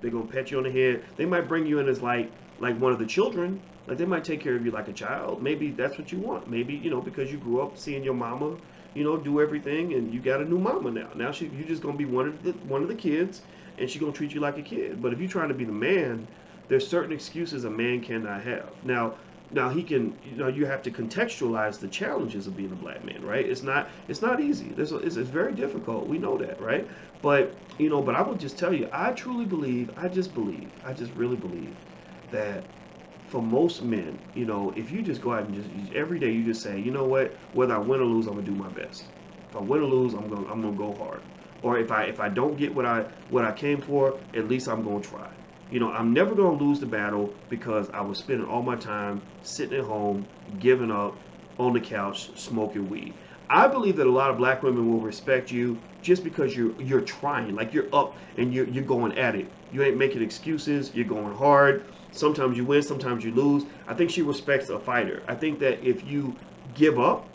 [SPEAKER 2] They're going to pet you on the head. They might bring you in as like one of the children. Like they might take care of you like a child. Maybe that's what you want. Maybe, because you grew up seeing your mama, do everything, and you got a new mama now. Now you're just gonna be one of the kids, and she's gonna treat you like a kid. But if you're trying to be the man, there's certain excuses a man cannot have. Now he can, you have to contextualize the challenges of being a black man, right? It's not easy. It's very difficult. We know that, right? But but I will just tell you, I truly believe, I just really believe that for most men, if you just go out and just every day you just say, you know what, whether I win or lose, I'm gonna do my best. If I win or lose, I'm gonna go hard. Or if I don't get what I came for, at least I'm gonna try. I'm never gonna lose the battle because I was spending all my time sitting at home, giving up on the couch, smoking weed. I believe that a lot of black women will respect you just because you're trying, like you're up and you're going at it. You ain't making excuses. You're going hard. Sometimes you win, sometimes you lose. I think she respects a fighter. I think that if you give up,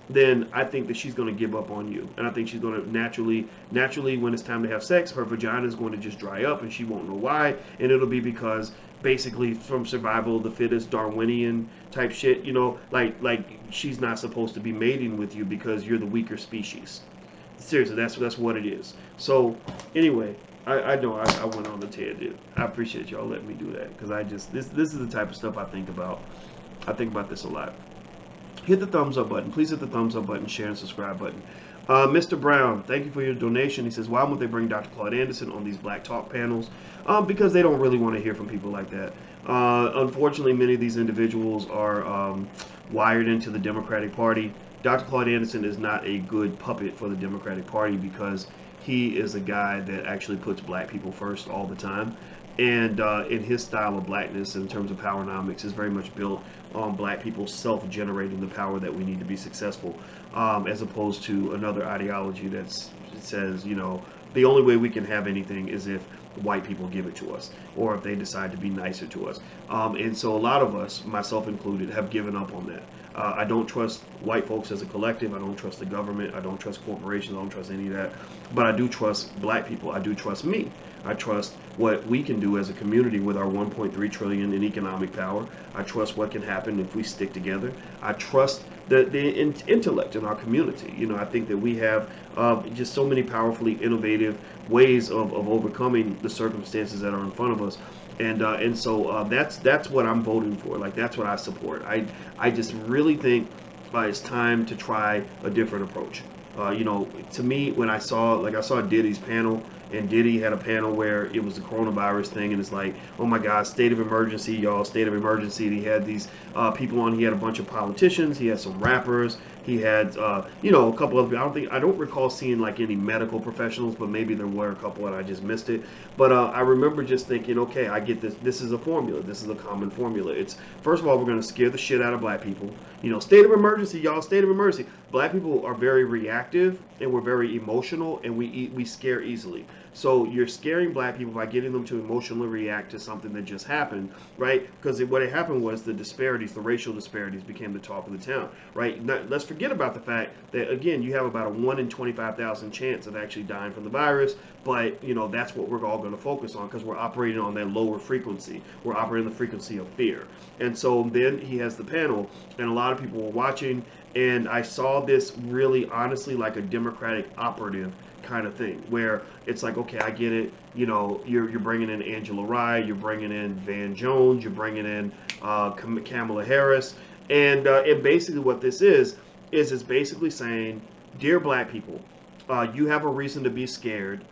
[SPEAKER 2] then I think that she's going to give up on you. And I think she's going to naturally, when it's time to have sex, her vagina is going to just dry up and she won't know why. And it'll be because basically from survival of the fittest, Darwinian type shit, like she's not supposed to be mating with you because you're the weaker species. Seriously, that's what it is. So anyway, I know I went on the tangent. I appreciate y'all letting me do that because this is the type of stuff I think about. I think about this a lot. Hit the thumbs up button. Please hit the thumbs up button, share, and subscribe button. Mr. Brown, thank you for your donation. He says, why won't they bring Dr. Claude Anderson on these Black Talk panels? Because they don't really want to hear from people like that. Unfortunately, many of these individuals are wired into the Democratic Party. Dr. Claude Anderson is not a good puppet for the Democratic Party because he is a guy that actually puts black people first all the time. And in his style of blackness, in terms of powernomics, is very much built on black people self-generating the power that we need to be successful, as opposed to another ideology that says, the only way we can have anything is if white people give it to us, or if they decide to be nicer to us. And so a lot of us, myself included, have given up on that. I don't trust white folks as a collective. I don't trust the government. I don't trust corporations. I don't trust any of that. But I do trust black people. I do trust me. I trust what we can do as a community with our 1.3 trillion in economic power. I trust what can happen if we stick together. I trust the intellect in our community. I think that we have just so many powerfully innovative ways of overcoming the circumstances that are in front of us. And so that's what I'm voting for. Like, that's what I support. I just really think it's time to try a different approach. To me, when I saw Diddy's panel, and Diddy had a panel where it was the coronavirus thing, and it's like, oh my God, state of emergency, y'all, state of emergency. And he had these people on. He had a bunch of politicians. He had some rappers. He had, a couple of. I don't recall seeing like any medical professionals, but maybe there were a couple and I just missed it. But I remember just thinking, okay, I get this. This is a formula. This is a common formula. It's, first of all, we're going to scare the shit out of black people. State of emergency, y'all, state of emergency. Black people are very reactive and we're very emotional, and we scare easily. So you're scaring black people by getting them to emotionally react to something that just happened, right? Because what had happened was the disparities, the racial disparities became the talk of the town, right? Let's forget about the fact that, again, you have about a 1 in 25,000 chance of actually dying from the virus, but, that's what we're all going to focus on because we're operating on that lower frequency. We're operating the frequency of fear. And so then he has the panel, and a lot of people were watching, and I saw this really honestly like a Democratic operative kind of thing, where it's like, okay, I get it. You're bringing in Angela Rye, you're bringing in Van Jones, you're bringing in Kamala Harris, and basically what this is it's basically saying, dear black people, you have a reason to be scared,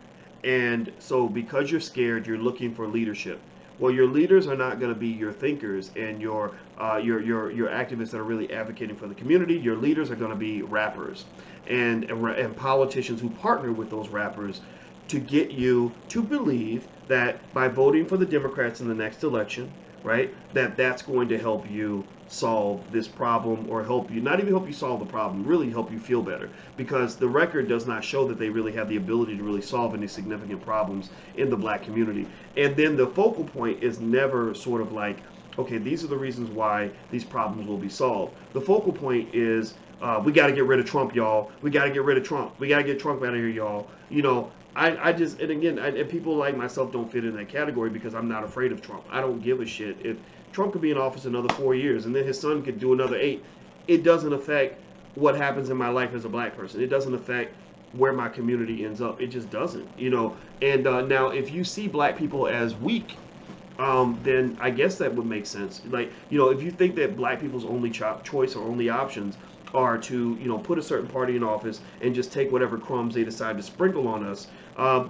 [SPEAKER 2] and so because you're scared, you're looking for leadership. Well, your leaders are not going to be your thinkers and your activists that are really advocating for the community. Your leaders are going to be rappers and politicians who partner with those rappers to get you to believe that by voting for the Democrats in the next election, right, that's going to help you solve this problem, or help you, not even help you solve the problem, really help you feel better, because the record does not show that they really have the ability to really solve any significant problems in the black community. And then the focal point is never sort of like, okay, these are the reasons why these problems will be solved. The focal point is, we got to get rid of Trump, y'all. We got to get rid of Trump. We got to get Trump out of here, y'all. I just, and again, and people like myself don't fit in that category because I'm not afraid of Trump. I don't give a shit. If Trump could be in office another 4 years and then his son could do another 8, it doesn't affect what happens in my life as a black person. It doesn't affect where my community ends up. It just doesn't, And now if you see black people as weak, then I guess that would make sense. Like, if you think that black people's only choice or only options are to, put a certain party in office and just take whatever crumbs they decide to sprinkle on us,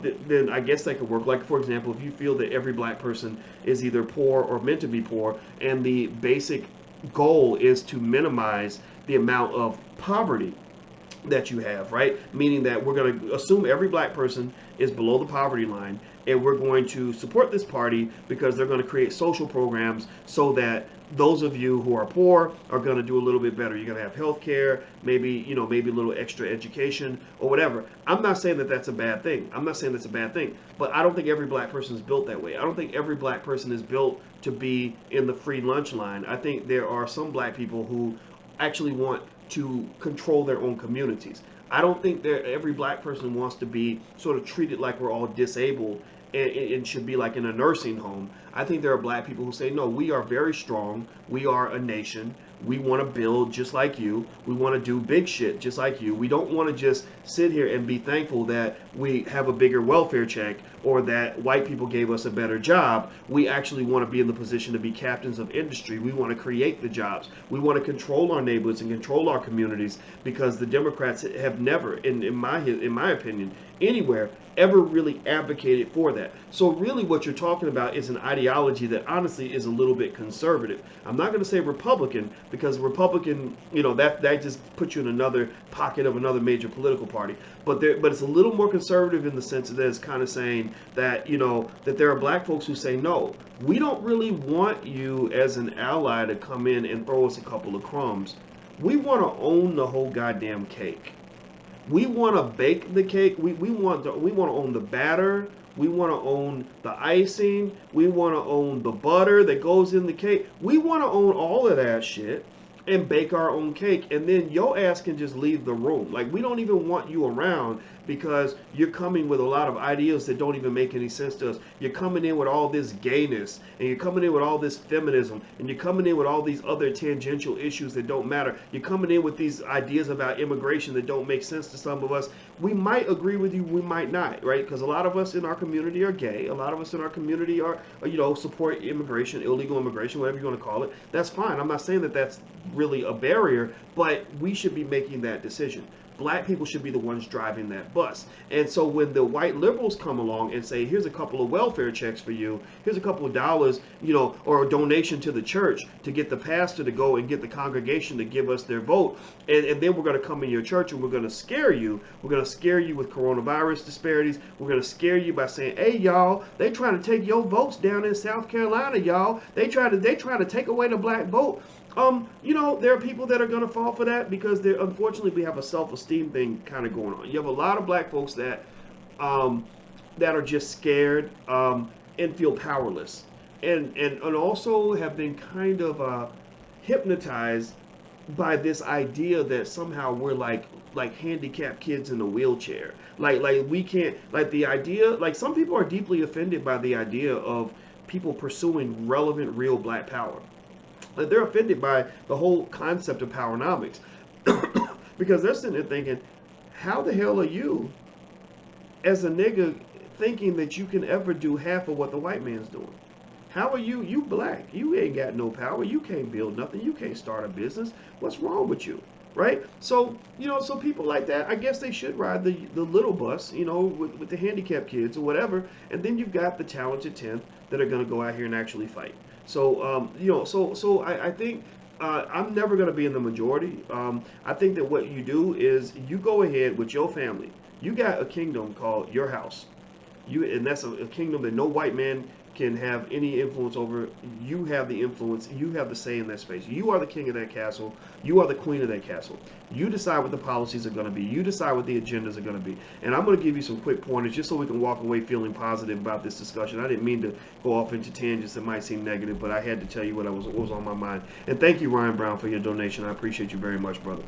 [SPEAKER 2] then I guess that could work. Like, for example, if you feel that every black person is either poor or meant to be poor, and the basic goal is to minimize the amount of poverty that you have, right? Meaning that we're going to assume every black person is below the poverty line, and we're going to support this party because they're going to create social programs so that those of you who are poor are going to do a little bit better. You're going to have health care, maybe a little extra education or whatever. I'm not saying that that's a bad thing. I'm not saying that's a bad thing, but I don't think every black person is built that way. I don't think every black person is built to be in the free lunch line. I think there are some black people who actually want to control their own communities. I don't think that every black person wants to be sort of treated like we're all disabled and should be like in a nursing home. I think there are black people who say, no, we are very strong. We are a nation. We want to build just like you. We want to do big shit just like you. We don't want to just sit here and be thankful that we have a bigger welfare check or that white people gave us a better job. We actually want to be in the position to be captains of industry. We want to create the jobs. We want to control our neighborhoods and control our communities, because the Democrats have never, in my opinion, anywhere ever really advocated for that. So really what you're talking about is an ideology that honestly is a little bit conservative. I'm not going to say Republican, because Republican, that just puts you in another pocket of another major political party. But it's a little more conservative in the sense that it's kind of saying that, that there are black folks who say, no, we don't really want you as an ally to come in and throw us a couple of crumbs. We want to own the whole goddamn cake. We want to bake the cake. We want to own the batter. We want to own the icing. We want to own the butter that goes in the cake. We want to own all of that shit and bake our own cake. And then your ass can just leave the room. Like, we don't even want you around because you're coming with a lot of ideas that don't even make any sense to us. You're coming in with all this gayness, and you're coming in with all this feminism, and you're coming in with all these other tangential issues that don't matter. You're coming in with these ideas about immigration that don't make sense to some of us. We might agree with you, we might not, right? Because a lot of us in our community are gay. A lot of us in our community are, support immigration, illegal immigration, whatever you want to call it. That's fine. I'm not saying that that's really a barrier, but we should be making that decision. Black people should be the ones driving that bus. And so when the white liberals come along and say, here's a couple of welfare checks for you, here's a couple of dollars, or a donation to the church to get the pastor to go and get the congregation to give us their vote, and then we're going to come in your church and we're going to scare you. We're going to scare you with coronavirus disparities. We're going to scare you by saying, hey, y'all, they trying to take your votes down in South Carolina, y'all. They try to take away the black vote. There are people that are going to fall for that because unfortunately we have a self-esteem thing kind of going on. You have a lot of black folks that are just scared and feel powerless, and also have been kind of hypnotized by this idea that somehow we're like handicapped kids in a wheelchair. Like we can't, like the idea, like some people are deeply offended by the idea of people pursuing relevant, real black power. They're offended by the whole concept of powernomics because they're sitting there thinking, how the hell are you as a nigga thinking that you can ever do half of what the white man's doing? How are you black? You ain't got no power. You can't build nothing. You can't start a business. What's wrong with you? Right? So, so people like that, I guess they should ride the little bus, with the handicapped kids or whatever. And then you've got the talented 10th that are going to go out here and actually fight. So, so I think I'm never going to be in the majority. I think that what you do is you go ahead with your family. You got a kingdom called your house. And that's a kingdom that no white man can have any influence over. You have the influence. You have the say in that space. You are the king of that castle. You are the queen of that castle. You decide what the policies are going to be. You decide what the agendas are going to be. And I'm going to give you some quick pointers just so we can walk away feeling positive about this discussion. I didn't mean to go off into tangents that might seem negative, but I had to tell you what was on my mind. And thank you, Ryan Brown, for your donation. I appreciate you very much, brother.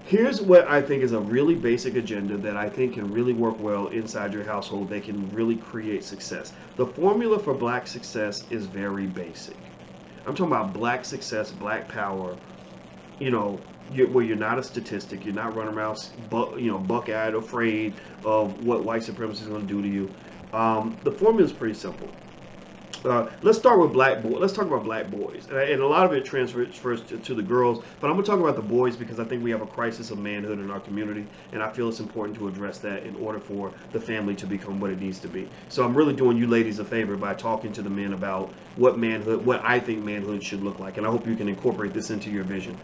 [SPEAKER 2] Here's what I think is a really basic agenda that I think can really work well inside your household that can really create success. The formula for black success is very basic. I'm talking about black success, black power, where you're not a statistic, you're not running around buck-eyed afraid of what white supremacy is going to do to you. The formula is pretty simple. Let's start with black boys. Let's talk about black boys, and a lot of it transfers first to the girls. But I'm gonna talk about the boys because I think we have a crisis of manhood in our community, and I feel it's important to address that in order for the family to become what it needs to be. So I'm really doing you ladies a favor by talking to the men about what I think manhood should look like, and I hope you can incorporate this into your vision.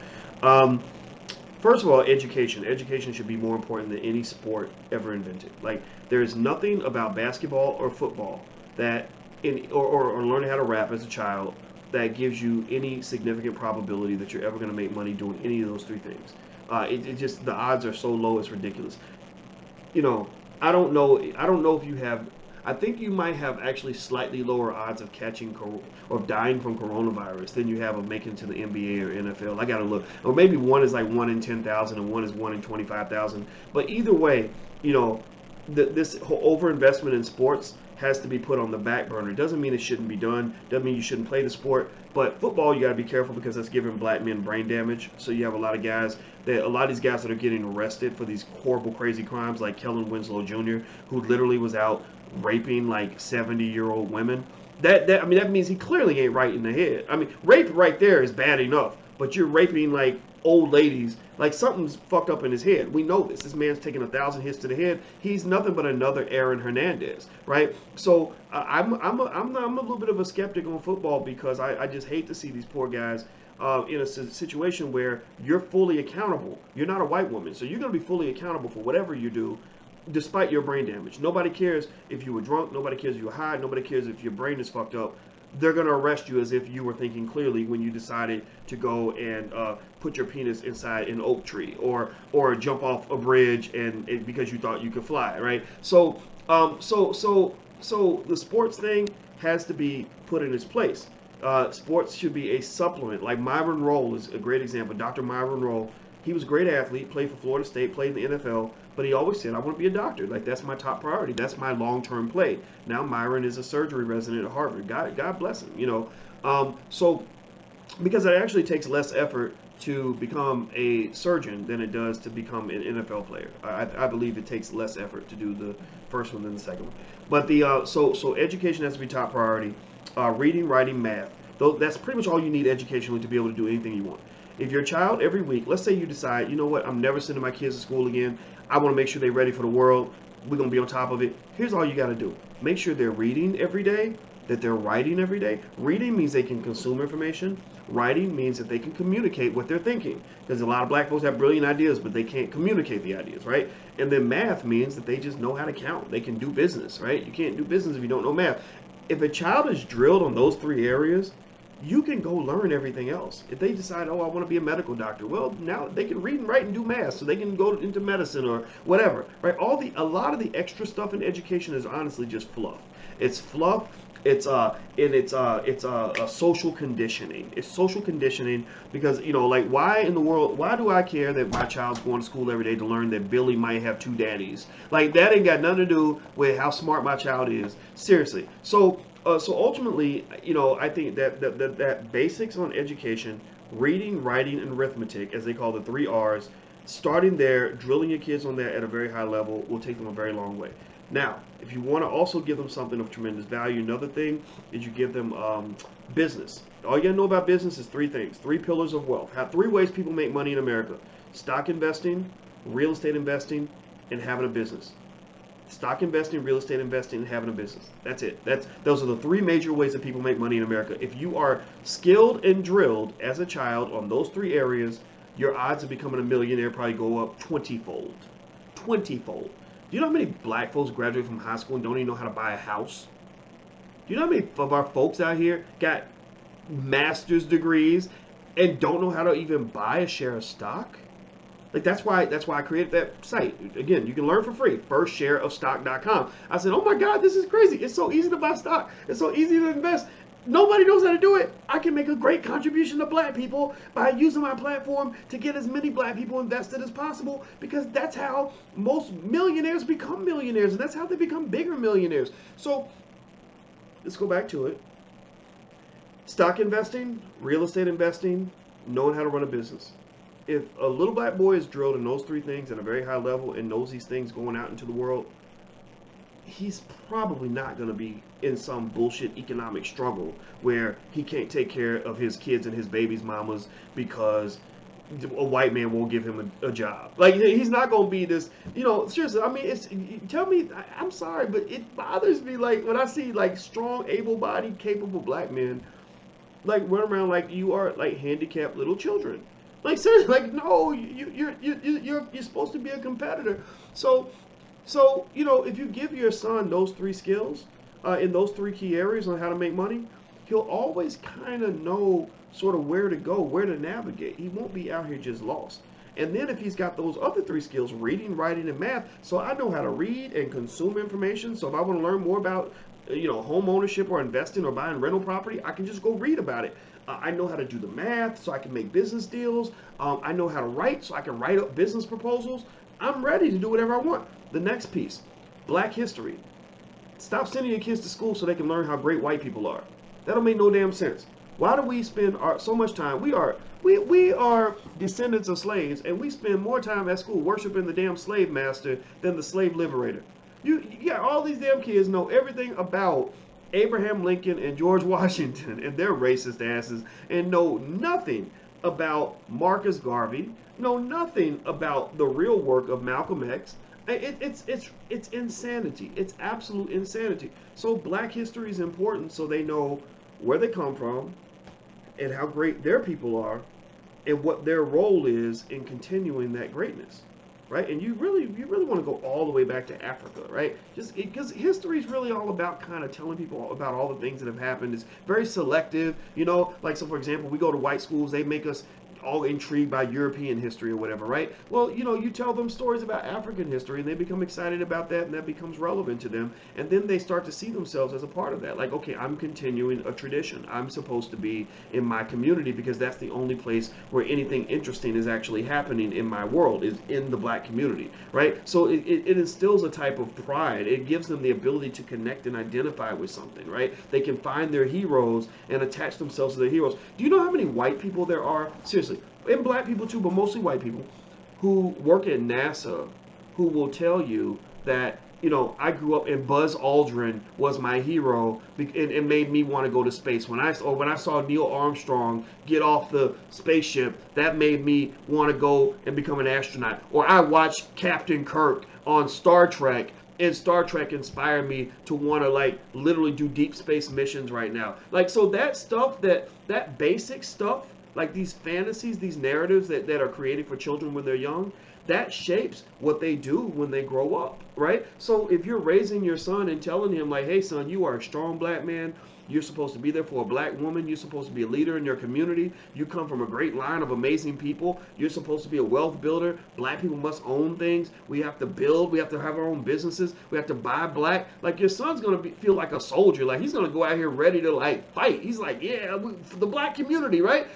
[SPEAKER 2] First of all, education. Education should be more important than any sport ever invented. Like, there is nothing about basketball or football that or learning how to rap as a child that gives you any significant probability that you're ever going to make money doing any of those three things. It just, the odds are so low, it's ridiculous. You know, I don't know if you have. I think you might have actually slightly lower odds of catching or dying from coronavirus than you have of making to the NBA or NFL. I gotta look, or maybe one is like 1 in 10,000 and one is 1 in 25,000. But either way, you know, this whole overinvestment in sports has to be put on the back burner. It doesn't mean it shouldn't be done. Doesn't mean you shouldn't play the sport. But football, you got to be careful because that's giving black men brain damage. So you have a lot of these guys that are getting arrested for these horrible, crazy crimes, like Kellen Winslow Jr., who literally was out raping like 70-year-old women. That means he clearly ain't right in the head. I mean, rape right there is bad enough, but you're raping like old ladies. Like, something's fucked up in his head. We know this. This man's taking 1,000 hits to the head. He's nothing but another Aaron Hernandez, right? So I'm a little bit of a skeptic on football because I just hate to see these poor guys in a situation where you're fully accountable. You're not a white woman, so you're going to be fully accountable for whatever you do, despite your brain damage. Nobody cares if you were drunk. Nobody cares if you were high. Nobody cares if your brain is fucked up. They're going to arrest you as if you were thinking clearly when you decided to go and put your penis inside an oak tree or jump off a bridge and because you thought you could fly, right? So the sports thing has to be put in its place. Sports should be a supplement. Like Myron Rolle is a great example. Dr. Myron Rolle, he was a great athlete, played for Florida State, played in the NFL, but he always said, I want to be a doctor. Like, that's my top priority. That's my long-term play. Now Myron is a surgery resident at Harvard. God bless him, you know. So because it actually takes less effort to become a surgeon than it does to become an NFL player. I believe it takes less effort to do the first one than the second one. But so education has to be top priority. Reading, writing, math. That's pretty much all you need educationally to be able to do anything you want. If your child every week, let's say you decide, you know what, I'm never sending my kids to school again. I want to make sure they're ready for the world. We're going to be on top of it. Here's all you got to do. Make sure they're reading every day, that they're writing every day. Reading means they can consume information. Writing means that they can communicate what they're thinking. Because a lot of black folks have brilliant ideas, but they can't communicate the ideas, right? And then math means that they just know how to count. They can do business, right? You can't do business if you don't know math. If a child is drilled on those three areas, you can go learn everything else. If they decide, oh, I want to be a medical doctor, well, now they can read and write and do math, so they can go into medicine or whatever, right? A lot of the extra stuff in education is honestly just fluff. It's fluff. It's social conditioning. It's social conditioning because, you know, like, why in the world, why do I care that my child's going to school every day to learn that Billy might have 2 daddies? Like, that ain't got nothing to do with how smart my child is. Seriously. So ultimately, you know, I think that basics on education, reading, writing, and arithmetic, as they call the 3 R's, starting there, drilling your kids on that at a very high level will take them a very long way. Now, if you want to also give them something of tremendous value, another thing is you give them business. All you got to know about business is 3 things, 3 pillars of wealth. 3 ways people make money in America: stock investing, real estate investing, and having a business. Stock investing, real estate investing, and having a business. That's it. Those are the 3 major ways that people make money in America. If you are skilled and drilled as a child on those 3 areas, your odds of becoming a millionaire probably go up 20-fold. 20-fold. Do you know how many black folks graduate from high school and don't even know how to buy a house? Do you know how many of our folks out here got master's degrees and don't know how to even buy a share of stock? Like, that's why I created that site. Again, you can learn for free, firstshareofstock.com. I said, oh my God, this is crazy. It's so easy to buy stock. It's so easy to invest. Nobody knows how to do it. I can make a great contribution to black people by using my platform to get as many black people invested as possible, because that's how most millionaires become millionaires, and that's how they become bigger millionaires. So let's go back to it. Stock investing, real estate investing, knowing how to run a business. If a little black boy is drilled in those 3 things at a very high level and knows these things going out into the world, he's probably not going to be in some bullshit economic struggle where he can't take care of his kids and his baby's mamas because a white man won't give him a job. Like, he's not going to be this, seriously. I mean, tell me, I'm sorry, but it bothers me, like, when I see, like, strong, able-bodied, capable black men, like, run around like you are, like, handicapped little children. Like, seriously, like, no, you're supposed to be a competitor. So, if you give your son those 3 skills in those 3 key areas on how to make money, he'll always kind of know sort of where to go, where to navigate. He won't be out here just lost. And then if he's got those other 3 skills, reading, writing, and math, so I know how to read and consume information. So if I want to learn more about, home ownership or investing or buying rental property, I can just go read about it. I know how to do the math so I can make business deals. I know how to write so I can write up business proposals. I'm ready to do whatever I want. The next piece, Black history. Stop sending your kids to school so they can learn how great white people are. That don't make no damn sense. Why do we spend so much time? We are descendants of slaves, and we spend more time at school worshiping the damn slave master than the slave liberator. All these damn kids know everything about Abraham Lincoln and George Washington and their racist asses, and know nothing about Marcus Garvey, know nothing about the real work of Malcolm X. It's insanity. It's absolute insanity. So Black history is important so they know where they come from and how great their people are and what their role is in continuing that greatness, right? And you really want to go all the way back to Africa, right? Just because history is really all about kind of telling people about all the things that have happened. It's very selective, like, so for example, we go to white schools, they make us all intrigued by European history or whatever, right? Well, you tell them stories about African history and they become excited about that, and that becomes relevant to them. And then they start to see themselves as a part of that. Like, okay, I'm continuing a tradition. I'm supposed to be in my community because that's the only place where anything interesting is actually happening in my world, is in the Black community, right? So it instills a type of pride. It gives them the ability to connect and identify with something, right? They can find their heroes and attach themselves to their heroes. Do you know how many white people there are? Seriously. And Black people too, but mostly white people, who work at NASA, who will tell you that, I grew up and Buzz Aldrin was my hero and made me want to go to space. When I saw Neil Armstrong get off the spaceship, that made me want to go and become an astronaut. Or I watched Captain Kirk on Star Trek, and Star Trek inspired me to want to, like, literally do deep space missions right now. Like, so that stuff, that basic stuff, like these fantasies, these narratives that are created for children when they're young, that shapes what they do when they grow up, right? So if you're raising your son and telling him, like, hey, son, you are a strong Black man. You're supposed to be there for a Black woman. You're supposed to be a leader in your community. You come from a great line of amazing people. You're supposed to be a wealth builder. Black people must own things. We have to build. We have to have our own businesses. We have to buy black. Like, your son's going to feel like a soldier. Like, he's going to go out here ready to, like, fight. He's like, yeah, for the Black community, right?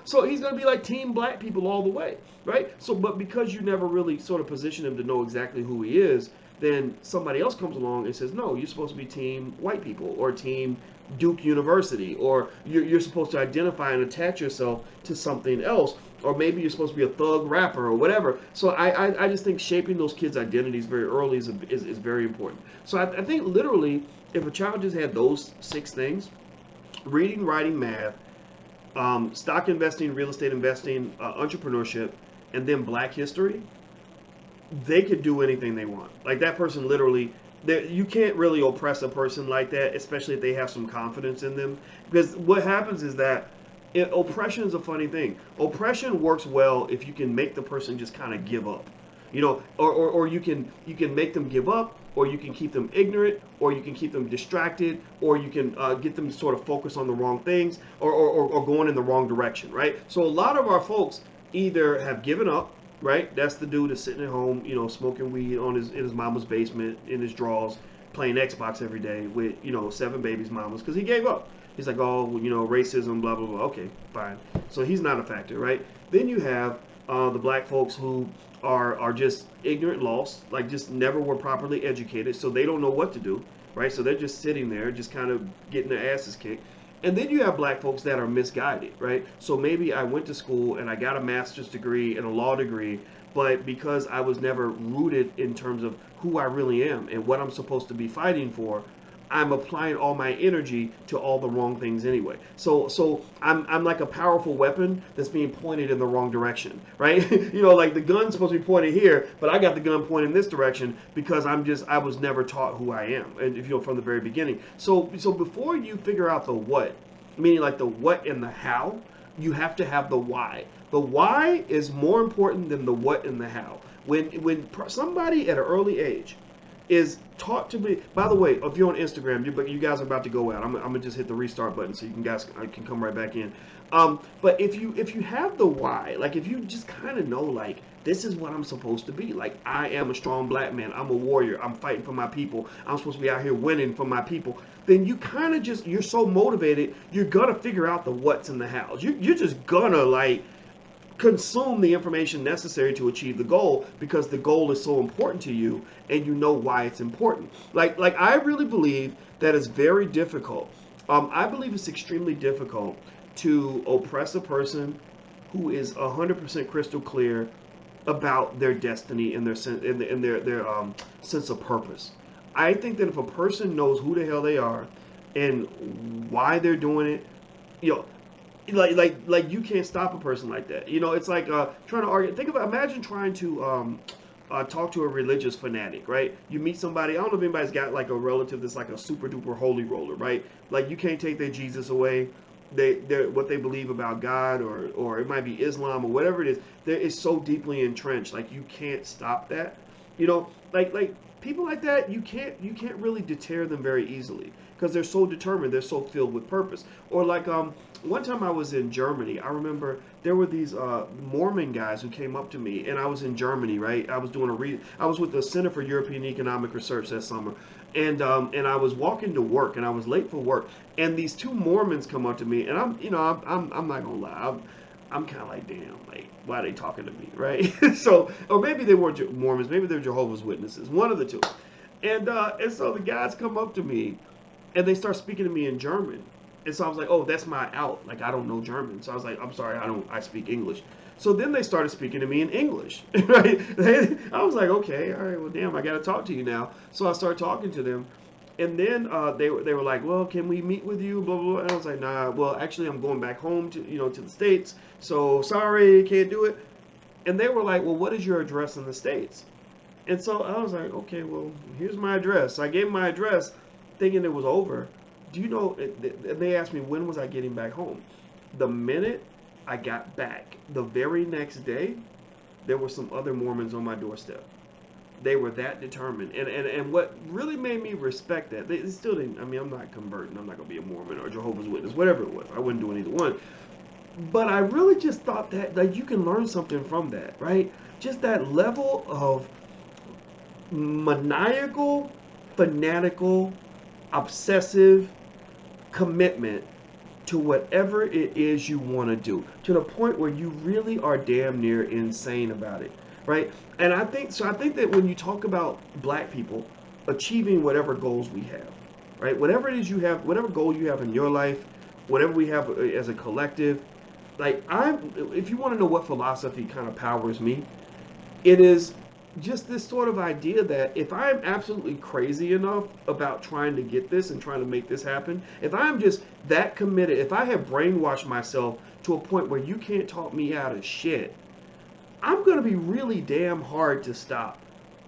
[SPEAKER 2] So he's going to be like team Black people all the way, right? So, but because you never really sort of position him to know exactly who he is, then somebody else comes along and says, no, you're supposed to be team white people or team Duke University, or you're supposed to identify and attach yourself to something else, or maybe you're supposed to be a thug rapper or whatever. So I just think shaping those kids' identities very early is very important. So I think literally, if a child just had those 6 things, reading, writing, math, stock investing, real estate investing, entrepreneurship, and then Black history, they could do anything they want. Like, that person literally, you can't really oppress a person like that, especially if they have some confidence in them. Because what happens is that oppression is a funny thing. Oppression works well if you can make the person just kind of give up. Or you can make them give up, or you can keep them ignorant, or you can keep them distracted, or you can get them to sort of focus on the wrong things, or going in the wrong direction, right? So a lot of our folks either have given up, right? That's the dude that's sitting at home, smoking weed in his mama's basement, in his drawers, playing Xbox every day with, 7 babies' mamas, because he gave up. He's like, oh, racism, blah, blah, blah. Okay, fine. So he's not a factor, right? Then you have the Black folks who are just ignorant, lost, like just never were properly educated, so they don't know what to do, right? So they're just sitting there, just kind of getting their asses kicked. And then you have black folks that are misguided, right? So maybe I went to school and I got a master's degree and a law degree, but because I was never rooted in terms of who I really am and what I'm supposed to be fighting for, I'm applying all my energy to all the wrong things anyway. So I'm like a powerful weapon that's being pointed in the wrong direction, right? Like the gun's supposed to be pointed here, but I got the gun pointed in this direction because I was never taught who I am, and if from the very beginning. So before you figure out the what, meaning like the what and the how, you have to have the why. The why is more important than the what and the how. When somebody at an early age is taught to be. By the way, if you're on Instagram, you guys are about to go out. I'm gonna just hit the restart button so you guys can come right back in. But if you have the why, like if you just kind of know, like this is what I'm supposed to be. Like I am a strong black man. I'm a warrior. I'm fighting for my people. I'm supposed to be out here winning for my people. Then you kind of you're so motivated. You're gonna figure out the what's and the hows. You're just gonna like consume the information necessary to achieve the goal because the goal is so important to you and you know why it's important. Like I really believe that it's very difficult. I believe it's extremely difficult to oppress a person who is 100% crystal clear about their destiny and their sense of purpose. I think that if a person knows who the hell they are and why they're doing it, like you can't stop a person like that. It's like trying to argue. Imagine trying to talk to a religious fanatic, right? You meet somebody. I don't know if anybody's got like a relative that's like a super duper holy roller, right? Like you can't take their Jesus away. They're what they believe about God, or it might be Islam or whatever it is. It's so deeply entrenched. Like you can't stop that. Like people like that, you can't really deter them very easily because they're so determined. They're so filled with purpose. Or like one time I was in Germany. I remember there were these Mormon guys who came up to me, and I was in Germany, right? I was doing I was with the Center for European Economic Research that summer, and I was walking to work, and I was late for work, and these two Mormons come up to me, and I'm not gonna lie, I'm kind of like, damn, like, why are they talking to me, right? So, or maybe they weren't Mormons, maybe they're Jehovah's Witnesses, one of the two, and so the guys come up to me, and they start speaking to me in German. And so I was like, oh, that's my out. Like, I don't know German. So I was like, I'm sorry, I speak English. So then they started speaking to me in English, right? I was like, okay, all right, well, damn, I got to talk to you now. So I started talking to them. And then they were like, well, can we meet with you, blah, blah, blah. And I was like, nah, well, actually, I'm going back home to the States. So sorry, can't do it. And they were like, well, what is your address in the States? And so I was like, okay, well, here's my address. So I gave my address thinking it was over. Do you know, they asked me, when was I getting back home? The minute I got back, the very next day, there were some other Mormons on my doorstep. They were that determined. And what really made me respect that, they still didn't, I mean, I'm not converting. I'm not going to be a Mormon or Jehovah's Witness, whatever it was. I wouldn't do either one. But I really just thought that like, you can learn something from that, right? Just that level of maniacal, fanatical, obsessive commitment to whatever it is you want to do, to the point where you really are damn near insane about it, right? And I think that when you talk about black people achieving whatever goals we have, right, whatever it is you have, whatever goal you have in your life, whatever we have as a collective, like if you want to know what philosophy kind of powers me, it is just this sort of idea that if I'm absolutely crazy enough about trying to get this and trying to make this happen, if I'm just that committed, if I have brainwashed myself to a point where you can't talk me out of shit, I'm going to be really damn hard to stop.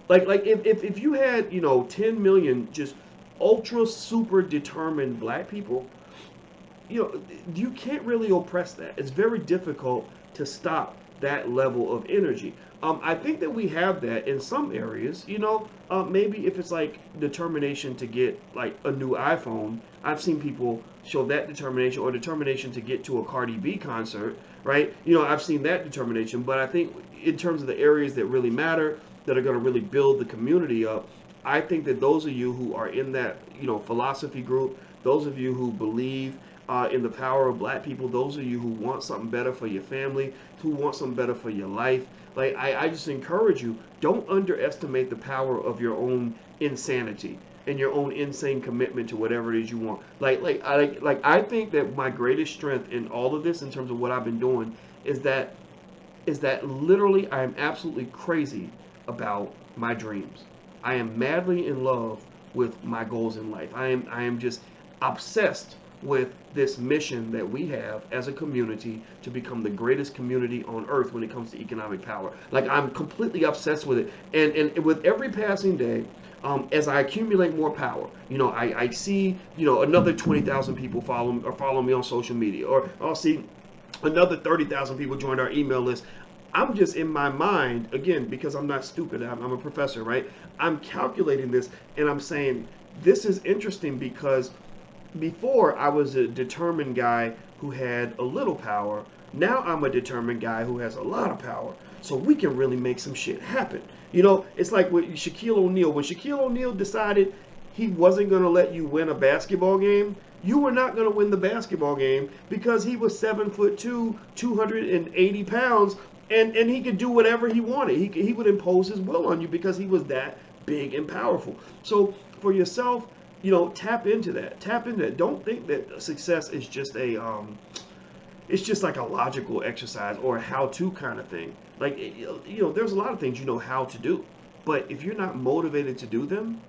[SPEAKER 2] Like if you had, 10 million just ultra super determined black people, you can't really oppress that. It's very difficult to stop that level of energy. I think that we have that in some areas, maybe if it's like determination to get like a new iPhone. I've seen people show that determination, or determination to get to a Cardi B concert, right? I've seen that determination, but I think in terms of the areas that really matter, that are going to really build the community up, I think that those of you who are in that, philosophy group, those of you who believe in the power of black people, those of you who want something better for your family, who want something better for your life. Like, I just encourage you, don't underestimate the power of your own insanity and your own insane commitment to whatever it is you want. I think that my greatest strength in all of this, in terms of what I've been doing, is that literally I am absolutely crazy about my dreams. I am madly in love with my goals in life. I am just obsessed with this mission that we have as a community to become the greatest community on earth when it comes to economic power. Like, I'm completely obsessed with it. And with every passing day, as I accumulate more power, I see, another 20,000 people follow me on social media, or I'll see another 30,000 people joined our email list. I'm just in my mind, again, because I'm not stupid, I'm a professor, right? I'm calculating this and I'm saying, this is interesting because before I was a determined guy who had a little power. Now I'm a determined guy who has a lot of power. So we can really make some shit happen. It's like with Shaquille O'Neal. When Shaquille O'Neal decided he wasn't going to let you win a basketball game, you were not going to win the basketball game because he was 7'2", 280 pounds, and he could do whatever he wanted. He would impose his will on you because he was that big and powerful. So for yourself, tap into that. Tap into that. Don't think that success is just it's just like a logical exercise or a how-to kind of thing. Like, there's a lot of things you know how to do, but if you're not motivated to do them,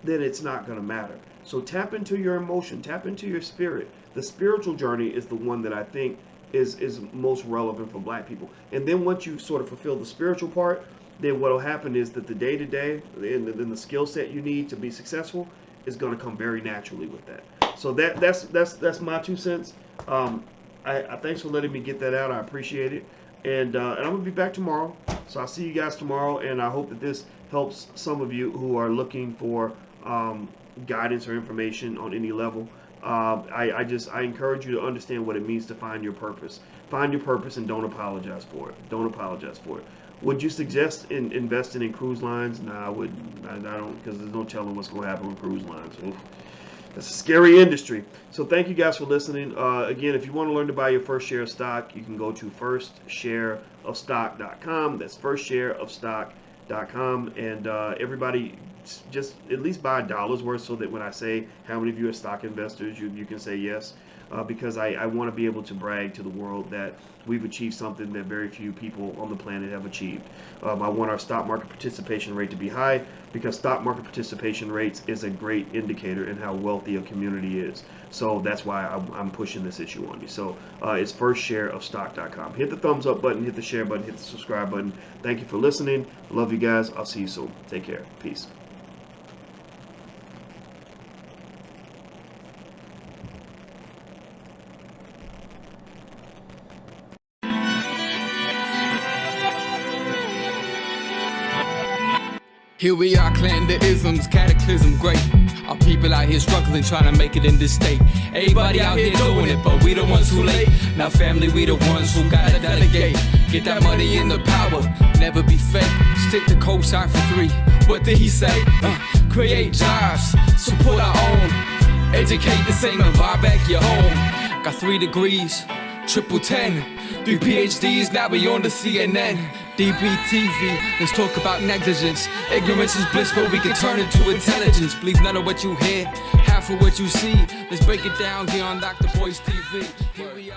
[SPEAKER 2] then it's not going to matter. So tap into your emotion, tap into your spirit. The spiritual journey is the one that I think is most relevant for black people. And then once you sort of fulfill the spiritual part, then what will happen is that the day-to-day and the skill set you need to be successful is going to come very naturally with that. So that's my 2 cents. I thanks for letting me get that out. I appreciate it. And I'm going to be back tomorrow. So I'll see you guys tomorrow. And I hope that this helps some of you who are looking for guidance or information on any level. I encourage you to understand what it means to find your purpose. Find your purpose and don't apologize for it. Don't apologize for it. Would you suggest investing in cruise lines? Nah, I wouldn't. I don't, because there's no telling what's going to happen with cruise lines. Oof. That's a scary industry. So thank you guys for listening. Again, if you want to learn to buy your first share of stock, you can go to firstshareofstock.com. That's firstshareofstock.com. And everybody, just at least buy $1 worth, so that when I say how many of you are stock investors, you can say yes. Because I want to be able to brag to the world that we've achieved something that very few people on the planet have achieved. I want our stock market participation rate to be high, because stock market participation rates is a great indicator in how wealthy a community is. So that's why I'm pushing this issue on you. So it's firstshareofstock.com. Hit the thumbs up button, hit the share button, hit the subscribe button. Thank you for listening. I love you guys. I'll see you soon. Take care. Peace.
[SPEAKER 1] Here we are, clan the isms, cataclysm great. Our people out here struggling, trying to make it in this state. Everybody out here doing it, but we the ones who late. Now family, we the ones who gotta delegate. Get that money in the power, never be fake. Stick to cosign for 3. What did he say? Create jobs, support our own. Educate the same and buy back your home. Got 3 degrees, triple 10. 3 PhDs, now we on the CNN. DBTV, let's talk about negligence. Ignorance is bliss, but we can turn it to intelligence. Believe none of what you hear, half of what you see. Let's break it down here on Dr. Boy's TV. Here we are.